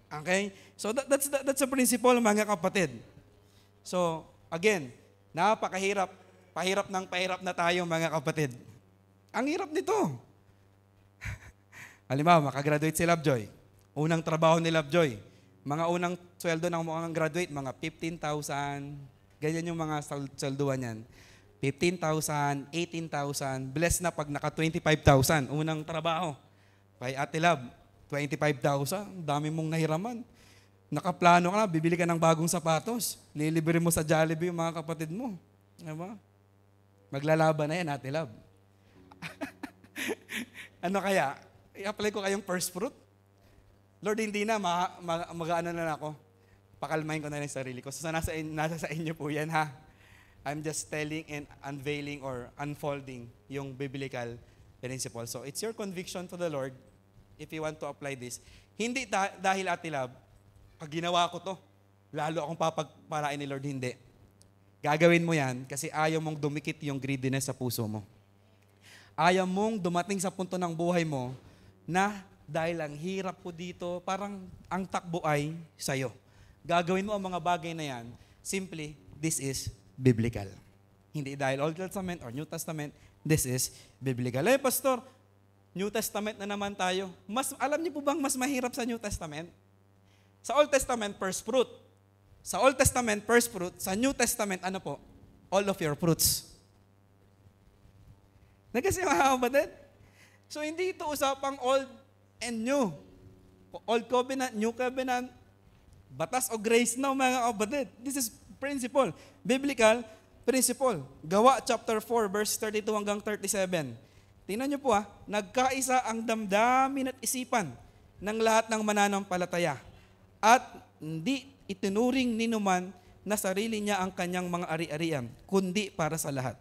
Okay? So that's a principle, mga kapatid. So, again, napakahirap. Pahirap na tayo, mga kapatid. Ang hirap nito. Halimbawa, makagraduate si Lovejoy. Unang trabaho ni Lovejoy. Mga unang sweldo ng mga graduate, mga 15,000. Ganyan yung mga sweldoan yan. 15,000, 18,000. Blessed na pag naka 25,000. Unang trabaho. Kay Ate Love, 25,000. Dami mong nahiraman. Nakaplano ka na, bibili ka ng bagong sapatos. Lilibre mo sa Jollibee yung mga kapatid mo. Diba? Maglalaban na yan, Ate Love. Ano kaya? I-apply ko kayong first fruit? Lord, hindi na, mag-ano na ako. Pakalmahin ko na yung sarili ko. So, nasa sa inyo po yan, ha? I'm just telling and unveiling or unfolding yung biblical principle. So, it's your conviction to the Lord if you want to apply this. Hindi dahil, Ate Love, pag ginawa ko to, lalo akong papagpalain ni Lord, hindi. Gagawin mo yan kasi ayaw mong dumikit yung greediness sa puso mo. Ayaw mong dumating sa punto ng buhay mo na dahil ang hirap po dito, parang ang takbo ay sa'yo. Gagawin mo ang mga bagay na yan, simply, this is biblical. Hindi dahil Old Testament or New Testament, this is biblical. Pastor, New Testament na naman tayo. Alam niyo po bang mas mahirap sa New Testament? Sa Old Testament, first fruit. Sa Old Testament, first fruit. Sa New Testament, ano po? All of your fruits. Kasi mga kapatid, so hindi ito usapang old and new. Old covenant, new covenant, batas o grace now, mga kapatid. This is principle. Biblical principle. Gawa chapter 4, verse 32 hanggang 37. Tingnan niyo po nagkaisa ang damdamin at isipan ng lahat ng mananampalataya. At hindi itinuring ni numan na sarili niya ang kanyang mga ari-arian, kundi para sa lahat.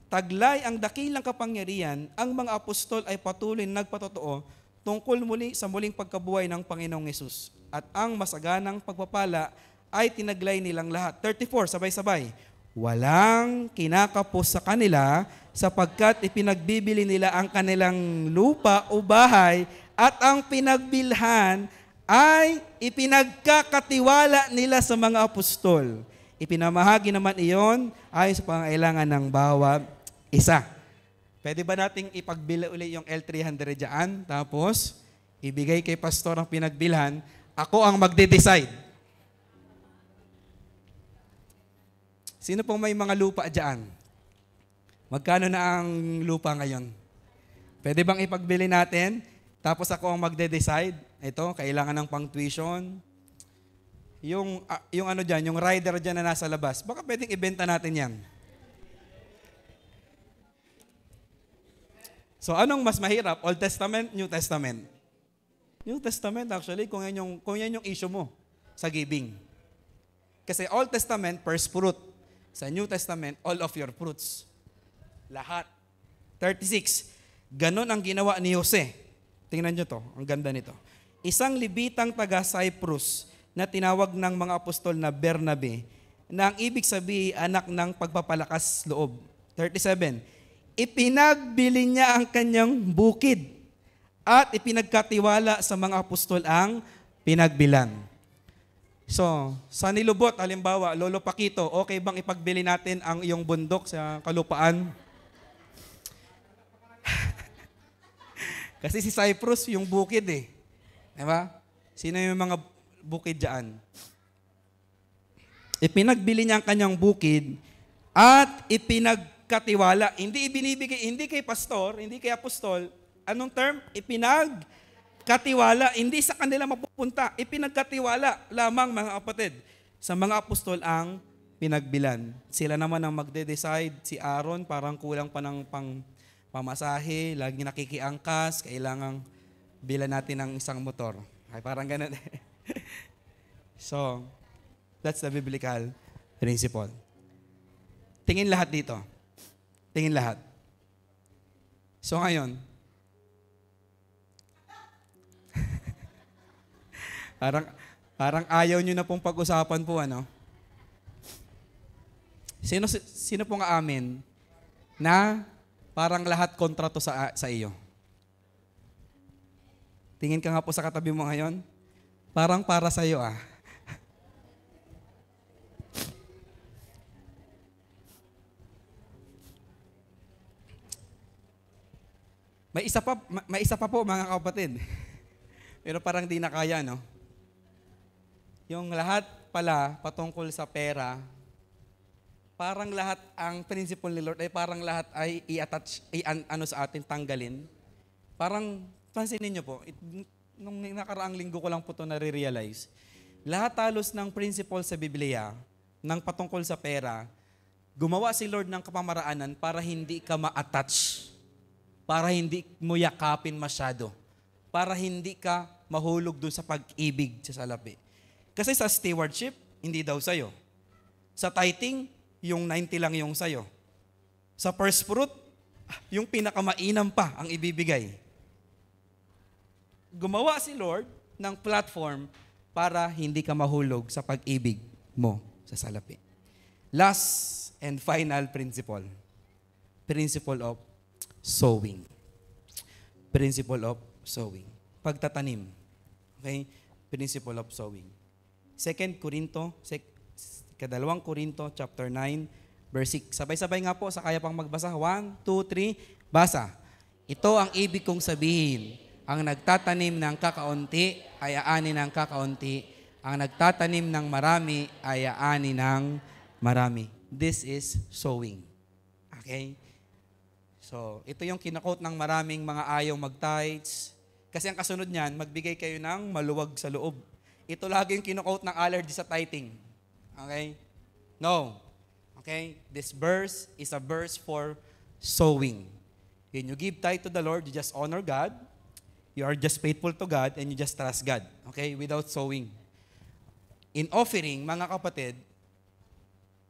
Taglay ang dakilang kapangyarihan, ang mga apostol ay patuloy nagpatotoo tungkol sa muling pagkabuhay ng Panginoong Yesus. At ang masaganang pagpapala ay tinaglay nilang lahat. 34, sabay-sabay. Walang kinakapos sa kanila sapagkat ipinagbibili nila ang kanilang lupa o bahay at ang pinagbilhan ay ipinagkakatiwala nila sa mga apostol. Ipinamahagi naman iyon ayon sa pangailangan ng bawat isa. Pwede ba nating ipagbili uli yung L300 dyan? Tapos, ibigay kay pastor ang pinagbilhan. Ako ang magde-decide. Sino pong may mga lupa dyan? Magkano na ang lupa ngayon? Pwede bang ipagbili natin? Tapos ako ang magde-decide. Ito, kailangan ng pang-tuition. Yung ano dyan, yung rider dyan na nasa labas, baka pwedeng ibenta natin yan. So, anong mas mahirap? Old Testament, New Testament? New Testament actually, kung yan yung issue mo sa giving. Kasi Old Testament, first fruit. Sa New Testament, all of your fruits. Lahat. 36. Ganon ang ginawa ni Jose. Tingnan nyo to, ang ganda nito. Isang Libitang taga Cyprus na tinawag ng mga apostol na Bernabe, na ang ibig sabihin anak ng pagpapalakas loob. 37. Ipinagbili niya ang kanyang bukid at ipinagkatiwala sa mga apostol ang pinagbilan. So, sa nilubot, halimbawa, Lolo Paquito, okay bang ipagbili natin ang iyong bundok sa kalupaan? Kasi si Cyprus, yung bukid eh. Diba? Sino yung mga bukid dyan? Ipinagbili niya ang kanyang bukid at ipinagkatiwala. Hindi ibinibigay, hindi kay pastor, hindi kay apostol. Anong term? Ipinagkatiwala. Hindi sa kanila mapupunta. Ipinagkatiwala lamang, mga kapatid. Sa mga apostol ang pinagbilan. Sila naman ang magde-decide. Si Aaron, parang kulang pa ng pamasahe, lagi nakikiangkas, kailangang bilan natin ng isang motor. Ay, parang ganun. So, that's the biblical principle. Tingin lahat dito. Tingin lahat. So ngayon, parang ayaw nyo na pong pag-usapan po, ano? Sino pong aamin na parang lahat kontra to sa iyo? Tingin ka nga po sa katabi mo ngayon. Parang para sa iyo ah. May isa pa po mga kapatid. Pero parang di na kaya, no? Yung lahat pala patungkol sa pera, parang lahat ang principle ni Lord ay parang lahat ay i-attach, ano sa atin, tanggalin. Parang, pansinin niyo po, nung nakaraang linggo ko lang po ito nare-realize, lahat talos ng principle sa Biblia, ng patungkol sa pera, gumawa si Lord ng kapamaraanan para hindi ka ma-attach, para hindi mo yakapin masyado, para hindi ka mahulog dun sa pag-ibig sa salapi. Kasi sa stewardship, hindi daw sa'yo. Sa tithing, yung 90 lang yung sa'yo. Sa first fruit, yung pinakamainam pa ang ibibigay. Gumawa si Lord ng platform para hindi ka mahulog sa pag-ibig mo sa salapi. Last and final principle. Principle of sowing. Principle of sowing. Pagtatanim. Okay? Principle of sowing. 2 Corinto chapter 9, verse 6. Sabay-sabay nga po, sa kaya pang magbasa. 1, 2, 3, basa. Ito ang ibig kong sabihin. Ang nagtatanim ng kakaunti ay aani ng kakaunti. Ang nagtatanim ng marami ay aani ng marami. This is sowing. Okay? So, ito yung kinakot ng maraming mga ayaw mag-tithes. Kasi ang kasunod niyan, magbigay kayo ng maluwag sa loob. Ito lagi yung kinakot ng allergy sa tithing. Okay? No. Okay? This verse is a verse for sowing. When you give tithe to the Lord, you just honor God. You are just faithful to God and you just trust God. Okay? Without sowing. In offering, mga kapatid,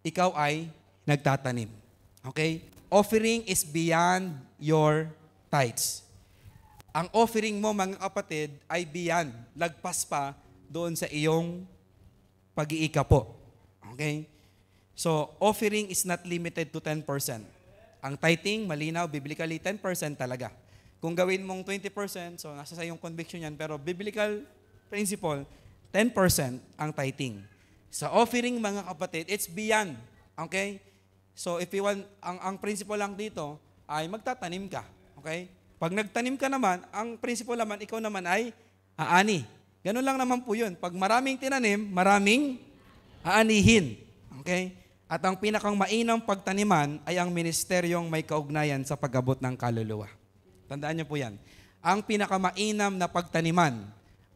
ikaw ay nagtatanim. Okay? Offering is beyond your tithes. ang offering mo, mga kapatid, ay beyond, lagpas pa doon sa iyong pag-iika po. Okay? So, offering is not limited to 10%. Ang tithing, malinaw, biblically, 10% talaga. Kung gawin mong 20%, so nasa sa iyong conviction yan, pero biblical principle, 10% ang tithing. Sa offering, mga kapatid, it's beyond. Okay? So, if you want, ang principle lang dito ay magtatanim ka. Okay? Pag nagtanim ka naman, ang principle naman, ikaw naman ay aani. Ganun lang naman po yun. Pag maraming tinanim, maraming aanihin. Okay? At ang pinakang mainam pagtaniman ay ang ministeryong may kaugnayan sa pag-abot ng kaluluwa. Tandaan niyo po yan. Ang pinakamainam na pagtaniman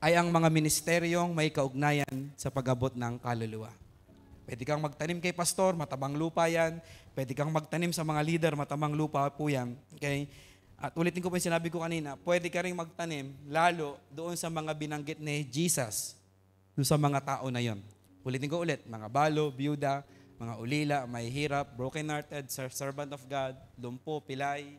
ay ang mga ministeryong may kaugnayan sa pag-abot ng kaluluwa. Pwede kang magtanim kay pastor, matabang lupa yan. Pwede kang magtanim sa mga leader, matabang lupa po yan. Okay? At ulitin ko po yung sinabi ko kanina, pwede ka rin magtanim lalo doon sa mga binanggit ni Jesus, doon sa mga tao na yon. Ulitin ko ulit, mga balo, biyuda, mga ulila, may hirap, broken-hearted, servant of God, lumpo, pilay.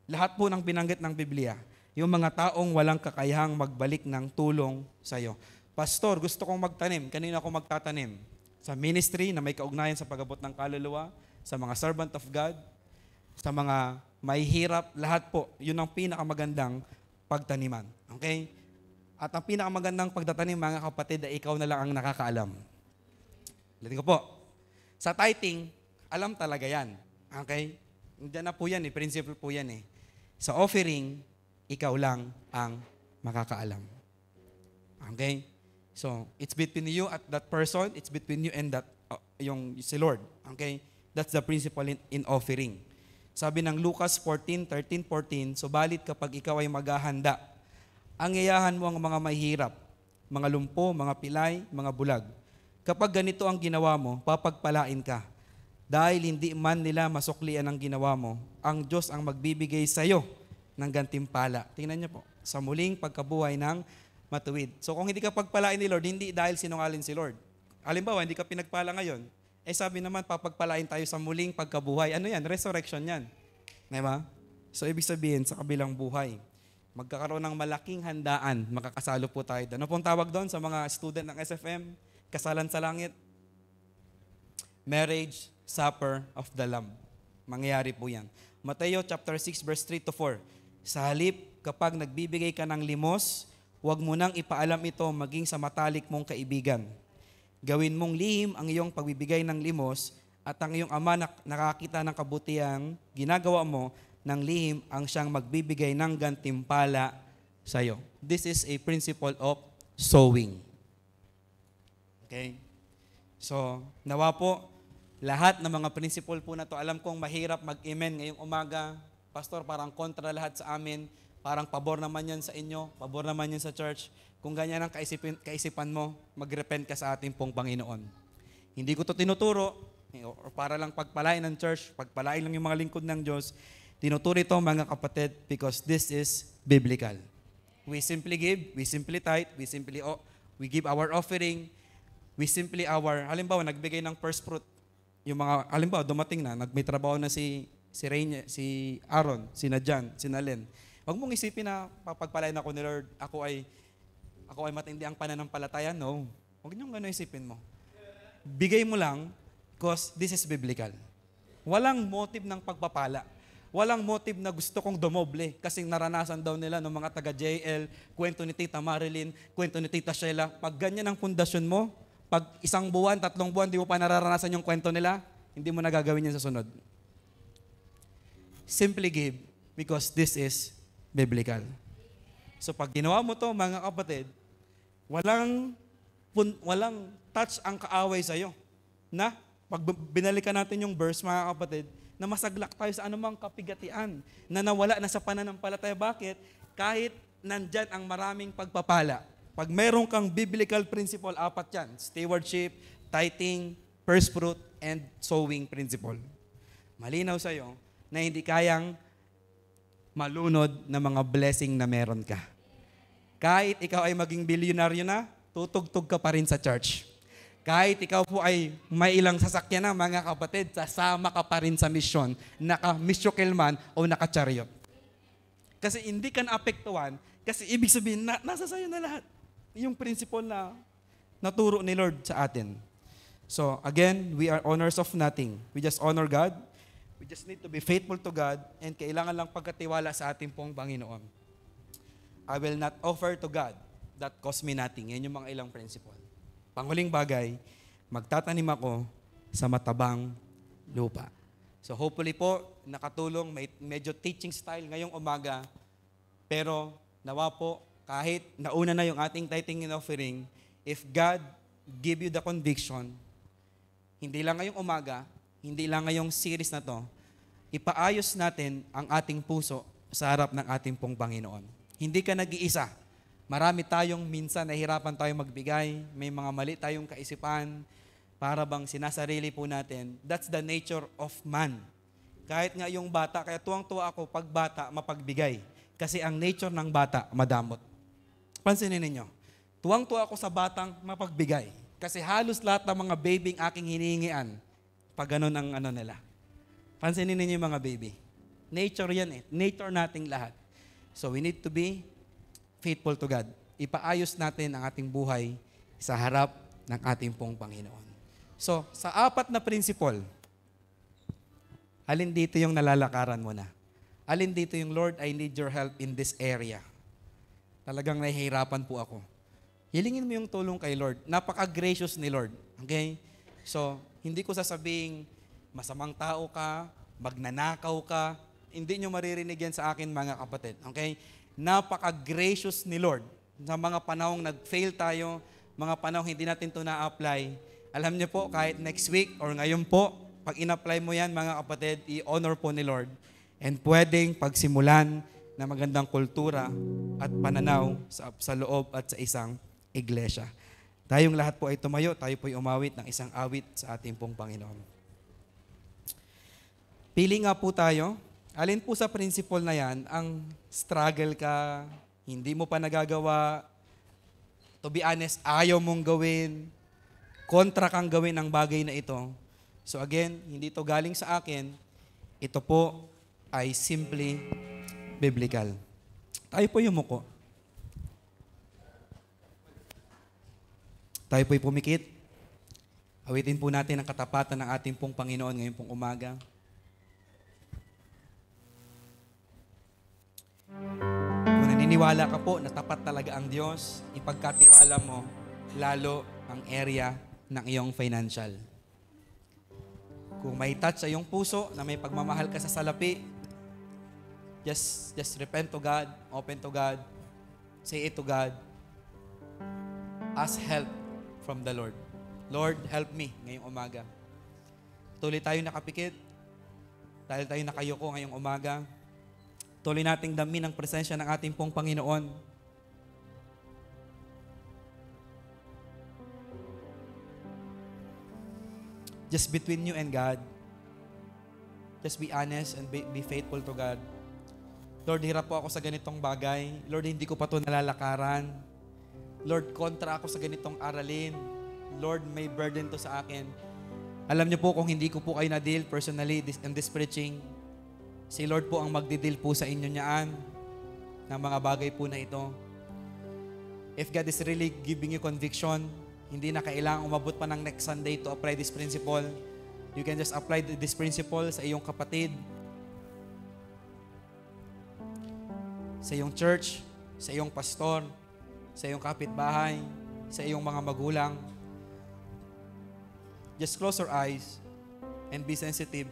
Lahat po ng binanggit ng Biblia, yung mga taong walang kakayahang magbalik ng tulong sa iyo. Pastor, gusto kong magtanim. Kanina ako magtatanim? Sa ministry na may kaugnayan sa pag-abot ng kaluluwa, sa mga servant of God, sa mga may hirap, lahat po, yun ang pinakamagandang pagtaniman. Okay? At ang pinakamagandang pagtatanim, mga kapatid, ay ikaw na lang ang nakakaalam. Ulitin ko po. Sa tithing, alam talaga yan. Okay? Diyan na po yan principle po yan Sa offering, ikaw lang ang makakaalam. Okay? So, it's between you at that person, it's between you and that, yung si Lord. Okay? That's the principle in offering. Sabi ng Lucas 14:13-14, subalit kapag ikaw ay maghahanda, angyayahan mo ang mga mahihirap, mga lumpo, mga pilay, mga bulag. Kapag ganito ang ginawa mo, papagpalain ka. Dahil hindi man nila masuklian ang ginawa mo, ang Diyos ang magbibigay sa iyo ng gantimpala. Tingnan niyo po, sa muling pagkabuhay ng matuwid. So kung hindi ka pagpalain ni Lord, hindi dahil sinungaling si Lord. Halimbawa, hindi ka pinagpala ngayon, sabi naman, papagpalain tayo sa muling pagkabuhay. Ano yan? Resurrection yan. Diba? So, ibig sabihin, sa kabilang buhay, magkakaroon ng malaking handaan, makakasalo po tayo doon. Ano pong tawag doon sa mga student ng SFM? Kasalan sa langit? Marriage Supper of the Lamb. Mangyayari po yan. Mateo chapter 6, verse 3-4. Sa halip, kapag nagbibigay ka ng limos, huwag mo nang ipaalam ito maging sa matalik mong kaibigan. Gawin mong lihim ang iyong pagbibigay ng limos at ang iyong ama na nakakita ng kabutihang ginagawa mo ng lihim ang siyang magbibigay ng gantimpala sa iyo. This is a principle of sowing. Okay? So, nawa po, lahat ng mga principle po na to, alam kong mahirap mag-amen ngayong umaga. Pastor, parang kontra lahat sa amin. Parang pabor naman yan sa inyo, pabor naman yan sa church. Kung ganyan ang kaisipan mo, mag-repent ka sa ating pong Panginoon. Hindi ko to tinuturo, or para lang pagpalain ng church, pagpalain lang yung mga lingkod ng Diyos. Tinuturo ito, mga kapatid, because this is biblical. We simply give, we simply tithe, we give our offering, halimbawa, nagbigay ng first fruit. Yung mga, halimbawa, dumating na, may trabaho na si Aaron, si Nadjan, si Nalen. Huwag mong isipin na papagpalain ako ni Lord, ako ay matindi ang pananampalataya. No. Huwag niyong gano'n isipin mo. Bigay mo lang because this is biblical. Walang motive ng pagpapala. Walang motive na gusto kong dumoble kasi naranasan daw nila ng mga taga-JL, kwento ni Tita Marilyn, kwento ni Tita Sheila. Pag ganyan ang pundasyon mo, pag 1 buwan, 3 buwan, di mo pa nararanasan yung kwento nila, hindi mo na gagawin yan sa sunod. Simply give because this is biblical. So pag ginawa mo to, mga kapatid, walang touch ang kaaway sa'yo. Na, pag binalikan natin yung verse, mga kapatid, na masaglak tayo sa anumang kapigatian, na nawala na sa pananampalataya. Bakit? Kahit nandyan ang maraming pagpapala. Pag meron kang biblical principle, 4 yan. Stewardship, tithing, first fruit, and sowing principle. Malinaw sa'yo na hindi kayang malunod na mga blessing na meron ka. Kahit ikaw ay maging bilyonaryo na, tutugtog ka pa rin sa church. Kahit ikaw po ay may ilang sasakyan na, mga kapatid, sasama ka pa rin sa misyon, naka-misyokel man o naka-chariot. Kasi hindi ka naapektuhan, kasi ibig sabihin, nasa sa'yo na lahat. Yung principle na naturo ni Lord sa atin. So, again, we are owners of nothing. We just honor God. We just need to be faithful to God, and kailangan lang pagkatiwala sa ating pong Panginoon. I will not offer to God that cost me nothing. Yan yung mga ilang principle. Panghuling bagay, magtatanim ako sa matabang lupa. So hopefully po, nakatulong, may medyo teaching style ngayong umaga, pero nawa po, kahit nauna na yung ating tithing and offering, if God give you the conviction, hindi lang ngayong umaga, hindi lang ngayong series na to, ipaayos natin ang ating puso sa harap ng ating pong Panginoon. Hindi ka nag-iisa. Marami tayong minsan nahihirapan tayong magbigay, may mga mali tayong kaisipan, para bang sinasarili po natin. That's the nature of man. Kahit nga yung bata, kaya tuwang-tuwa ako pag bata mapagbigay. Kasi ang nature ng bata, madamot. Pansinin ninyo, tuwang-tuwa ako sa batang mapagbigay. Kasi halos lahat ng mga babying aking hinihingian, pag ganun ang ano nila. Pansinin ninyo yung mga baby. Nature yan eh. Nature nating lahat. So we need to be faithful to God. Ipaayos natin ang ating buhay sa harap ng ating pong Panginoon. So, sa apat na principle, alin dito yung nalalakaran mo na? Alin dito yung, Lord, I need your help in this area. Talagang nahihirapan po ako. Hilingin mo yung tulong kay Lord. Napaka-gracious ni Lord. Okay? So, hindi ko sasabing masamang tao ka, magnanakaw ka. Hindi nyo maririnig yan sa akin, mga kapatid. Okay? Napaka-gracious ni Lord. Sa mga panahong nag-fail tayo, mga panahong hindi natin ito na-apply, alam niyo po, kahit next week or ngayon po, pag in-apply mo yan, mga kapatid, i-honor po ni Lord. And pwedeng pagsimulan na magandang kultura at pananaw sa loob at sa isang iglesia. Tayong lahat po ay tumayo, tayo po ay umawit ng isang awit sa ating pong Panginoon. Pili nga po tayo. Alin po sa principle na yan, ang struggle ka, hindi mo pa nagagawa, to be honest, ayaw mong gawin, kontra kang gawin ang bagay na ito. So again, hindi ito galing sa akin, ito po ay simply biblical. Tayo po yumuko. Tayo po'y pumikit. Awitin po natin ang katapatan ng ating pong Panginoon ngayon pong umaga. Kung naniniwala ka po na tapat talaga ang Diyos, ipagkatiwala mo lalo ang area ng iyong financial. Kung may touch sa iyong puso na may pagmamahal ka sa salapi, just repent to God, open to God, say it to God, ask help from the Lord. Lord, help me ngayong umaga. Tuloy tayo nakapikit, dahil tayo nakayuko ngayong umaga. Tuloy nating damin ang presensya ng ating pong Panginoon. Just between you and God. Just be honest and be faithful to God. Lord, hirap po ako sa ganitong bagay. Lord, hindi ko pa ito nalalakaran. Lord, kontra ako sa ganitong aralin. Lord, may burden to sa akin. Alam niyo po, kung hindi ko po kayo na-deal personally in this preaching, si Lord po ang magdi-deal po sa inyo niyaan ng mga bagay po na ito. If God is really giving you conviction, hindi na kailangang umabot pa ng next Sunday to apply this principle. You can just apply this principle sa iyong kapatid, sa iyong church, sa iyong pastor, sa iyong kapitbahay, sa iyong mga magulang. Just close your eyes and be sensitive.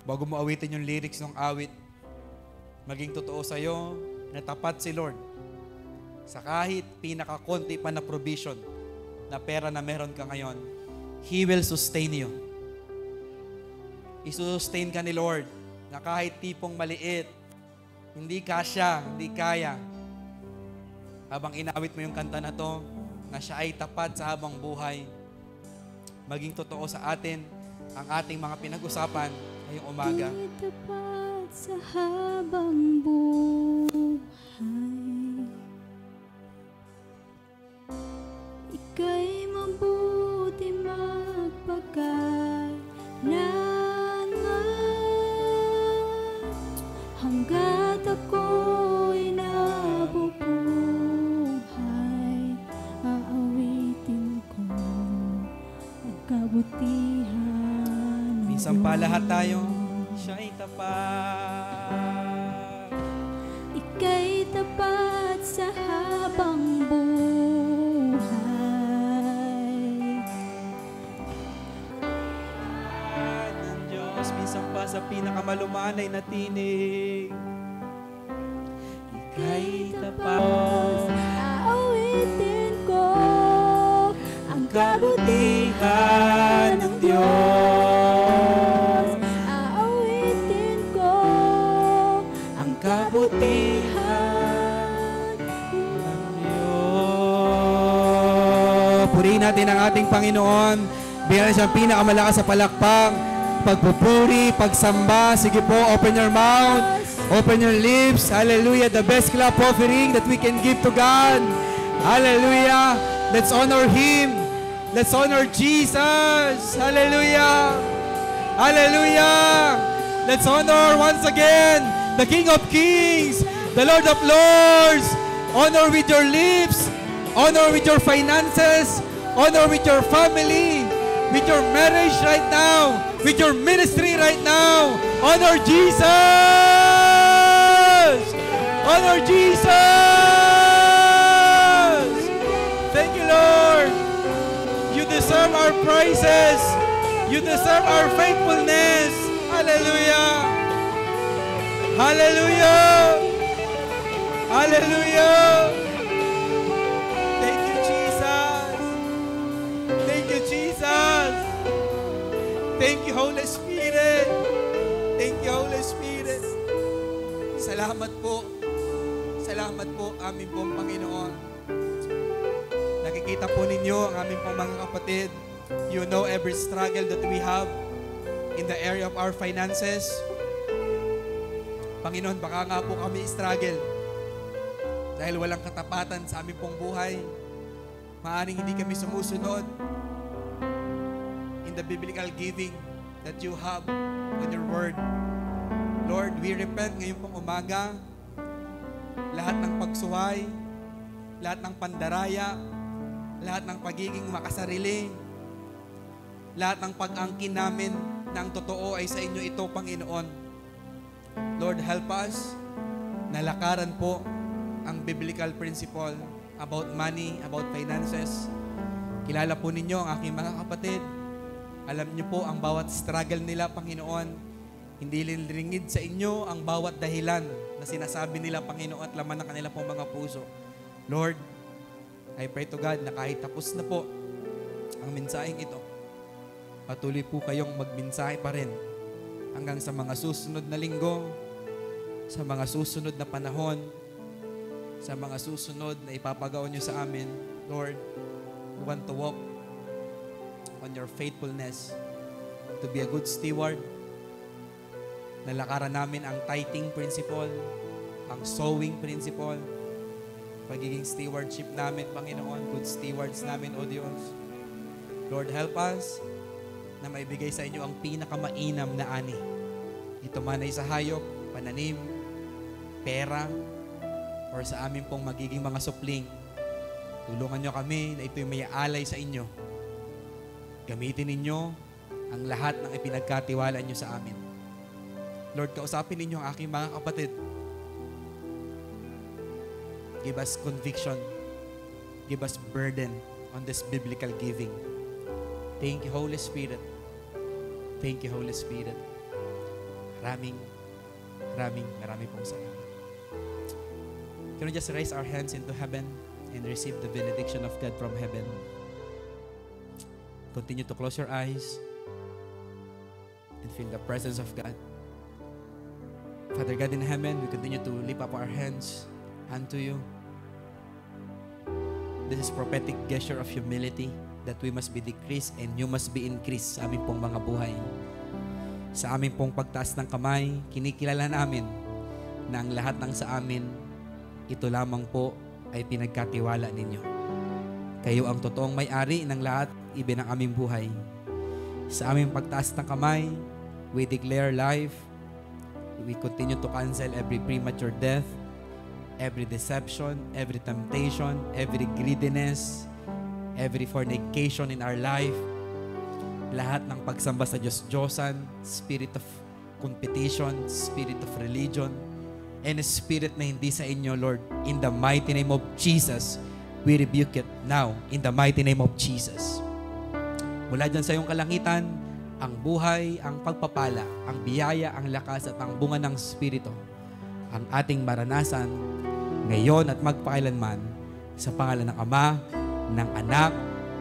Bago mo awitin yung lyrics ng awit, maging totoo sa iyo na tapat si Lord sa kahit pinakakonti pa na provision na pera na meron ka ngayon. He will sustain you. I-sustain ka ni Lord na kahit tipong maliit, hindi kasya, hindi kaya. Habang inawit mo yung kanta na to, na siya ay tapat sa habang buhay, maging totoo sa atin ang ating mga pinag-usapan ngayong umaga. Tapat sa habang buhay, ika'y mabuti magpagkala. kabutihan. Minsan pa lahat tayo, siya'y tapat. Ika'y tapat sa habang buhay. Ng Diyos, minsan pa sa pinakamalumanay na tinig. Ika'y tapat. Aawitin ko ang Kabutihan ng Diyos. Aawitin ko Ang kabutihan ng Diyos. Purihin natin ang ating Panginoon. Bigyan siyang pinakamalakas sa palakpak. Pagpupuri, pagsamba. Sige po, open your mouth. Open your lips. Hallelujah. The best clap offering that we can give to God. Hallelujah. Let's honor Him. Let's honor Jesus. Hallelujah. Hallelujah. Let's honor once again the King of Kings, the Lord of Lords. Honor with your lips. Honor with your finances. Honor with your family. With your marriage right now. With your ministry right now. Honor Jesus. Honor Jesus. Thank you, Lord. You deserve our praises. You deserve our faithfulness. Hallelujah. Hallelujah. Hallelujah. Thank you, Jesus. Thank you, Jesus. Thank you, Holy Spirit. Thank you, Holy Spirit. Salamat po. Salamat po, aming pong Panginoon. Nakikita po ninyo ang aming pong mga kapatid. You know every struggle that we have in the area of our finances. Panginoon, baka nga po kami struggle dahil walang katapatan sa aming pong buhay. Maaaring hindi kami sumusunod in the biblical giving that you have on your word. Lord, we repent ngayon pong umaga. Lahat ng pagsuway, lahat ng pandaraya, lahat ng pagiging makasarili, lahat ng pag-angkin namin na ang totoo ay sa inyo ito, Panginoon. Lord, help us na lakaran po ang biblical principle about money, about finances. Kilala po ninyo ang aking mga kapatid. Alam niyo po ang bawat struggle nila, Panginoon. Hindi lingid sa inyo ang bawat dahilan na sinasabi nila, Panginoon, at laman ng kanila pong mga puso. Lord, I pray to God na kahit tapos na po ang mensaheng ito, patuloy po kayong magmensahe pa rin hanggang sa mga susunod na linggo, sa mga susunod na panahon, sa mga susunod na ipapagawa niyo sa amin. Lord, we want to walk on your faithfulness, to be a good steward. Nalakaran namin ang tithing principle, ang sowing principle, pagiging stewardship namin, Panginoon, good stewards namin, O Diyos. Lord, help us na maibigay sa inyo ang pinakamainam na ani. Ito man ay sa hayop, pananim, pera, or sa amin pong magiging mga supling. Tulungan nyo kami na ito'y may alay sa inyo. Gamitin ninyo ang lahat ng ipinagkatiwala nyo sa amin. Lord, kausapin ninyo ang aking mga kapatid. Give us conviction. Give us burden on this biblical giving. Thank you, Holy Spirit. Thank you, Holy Spirit. Maraming pong salamat. Can we just raise our hands into heaven and receive the benediction of God from heaven? Continue to close your eyes and feel the presence of God. Father God in heaven, we continue to lift up our hands unto you. This is prophetic gesture of humility that we must be decreased and you must be increased sa aming pong mga buhay. Sa aming pong pagtaas ng kamay, kinikilala namin na ang lahat ng sa amin, ito lamang po ay pinagkatiwala ninyo. Kayo ang totoong may-ari ng lahat, ibig ng aming buhay. Sa aming pagtaas ng kamay, we declare life. We continue to cancel every premature death, every deception, every temptation, every greediness, every fornication in our life. lahat ng pagsamba sa Diyos-Diyosan, spirit of competition, spirit of religion, and a spirit na hindi sa inyo, Lord. In the mighty name of Jesus, we rebuke it now. In the mighty name of Jesus. Mula dyan sa iyong kalangitan, ang buhay, ang pagpapala, ang biyaya, ang lakas at ang bunga ng Espiritu, ang ating maranasan ngayon at magpakailanman sa pangalan ng Ama, ng Anak,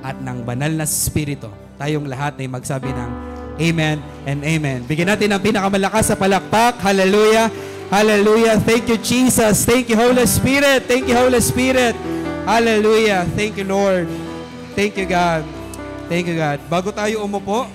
at ng Banal na Espiritu. Tayong lahat ay magsabi ng Amen and Amen. Bigyan natin ang pinakamalakas sa palakpak. Hallelujah! Hallelujah! Thank you, Jesus! Thank you, Holy Spirit! Thank you, Holy Spirit! Hallelujah! Thank you, Lord! Thank you, God! Thank you, God. Bago tayo umupo,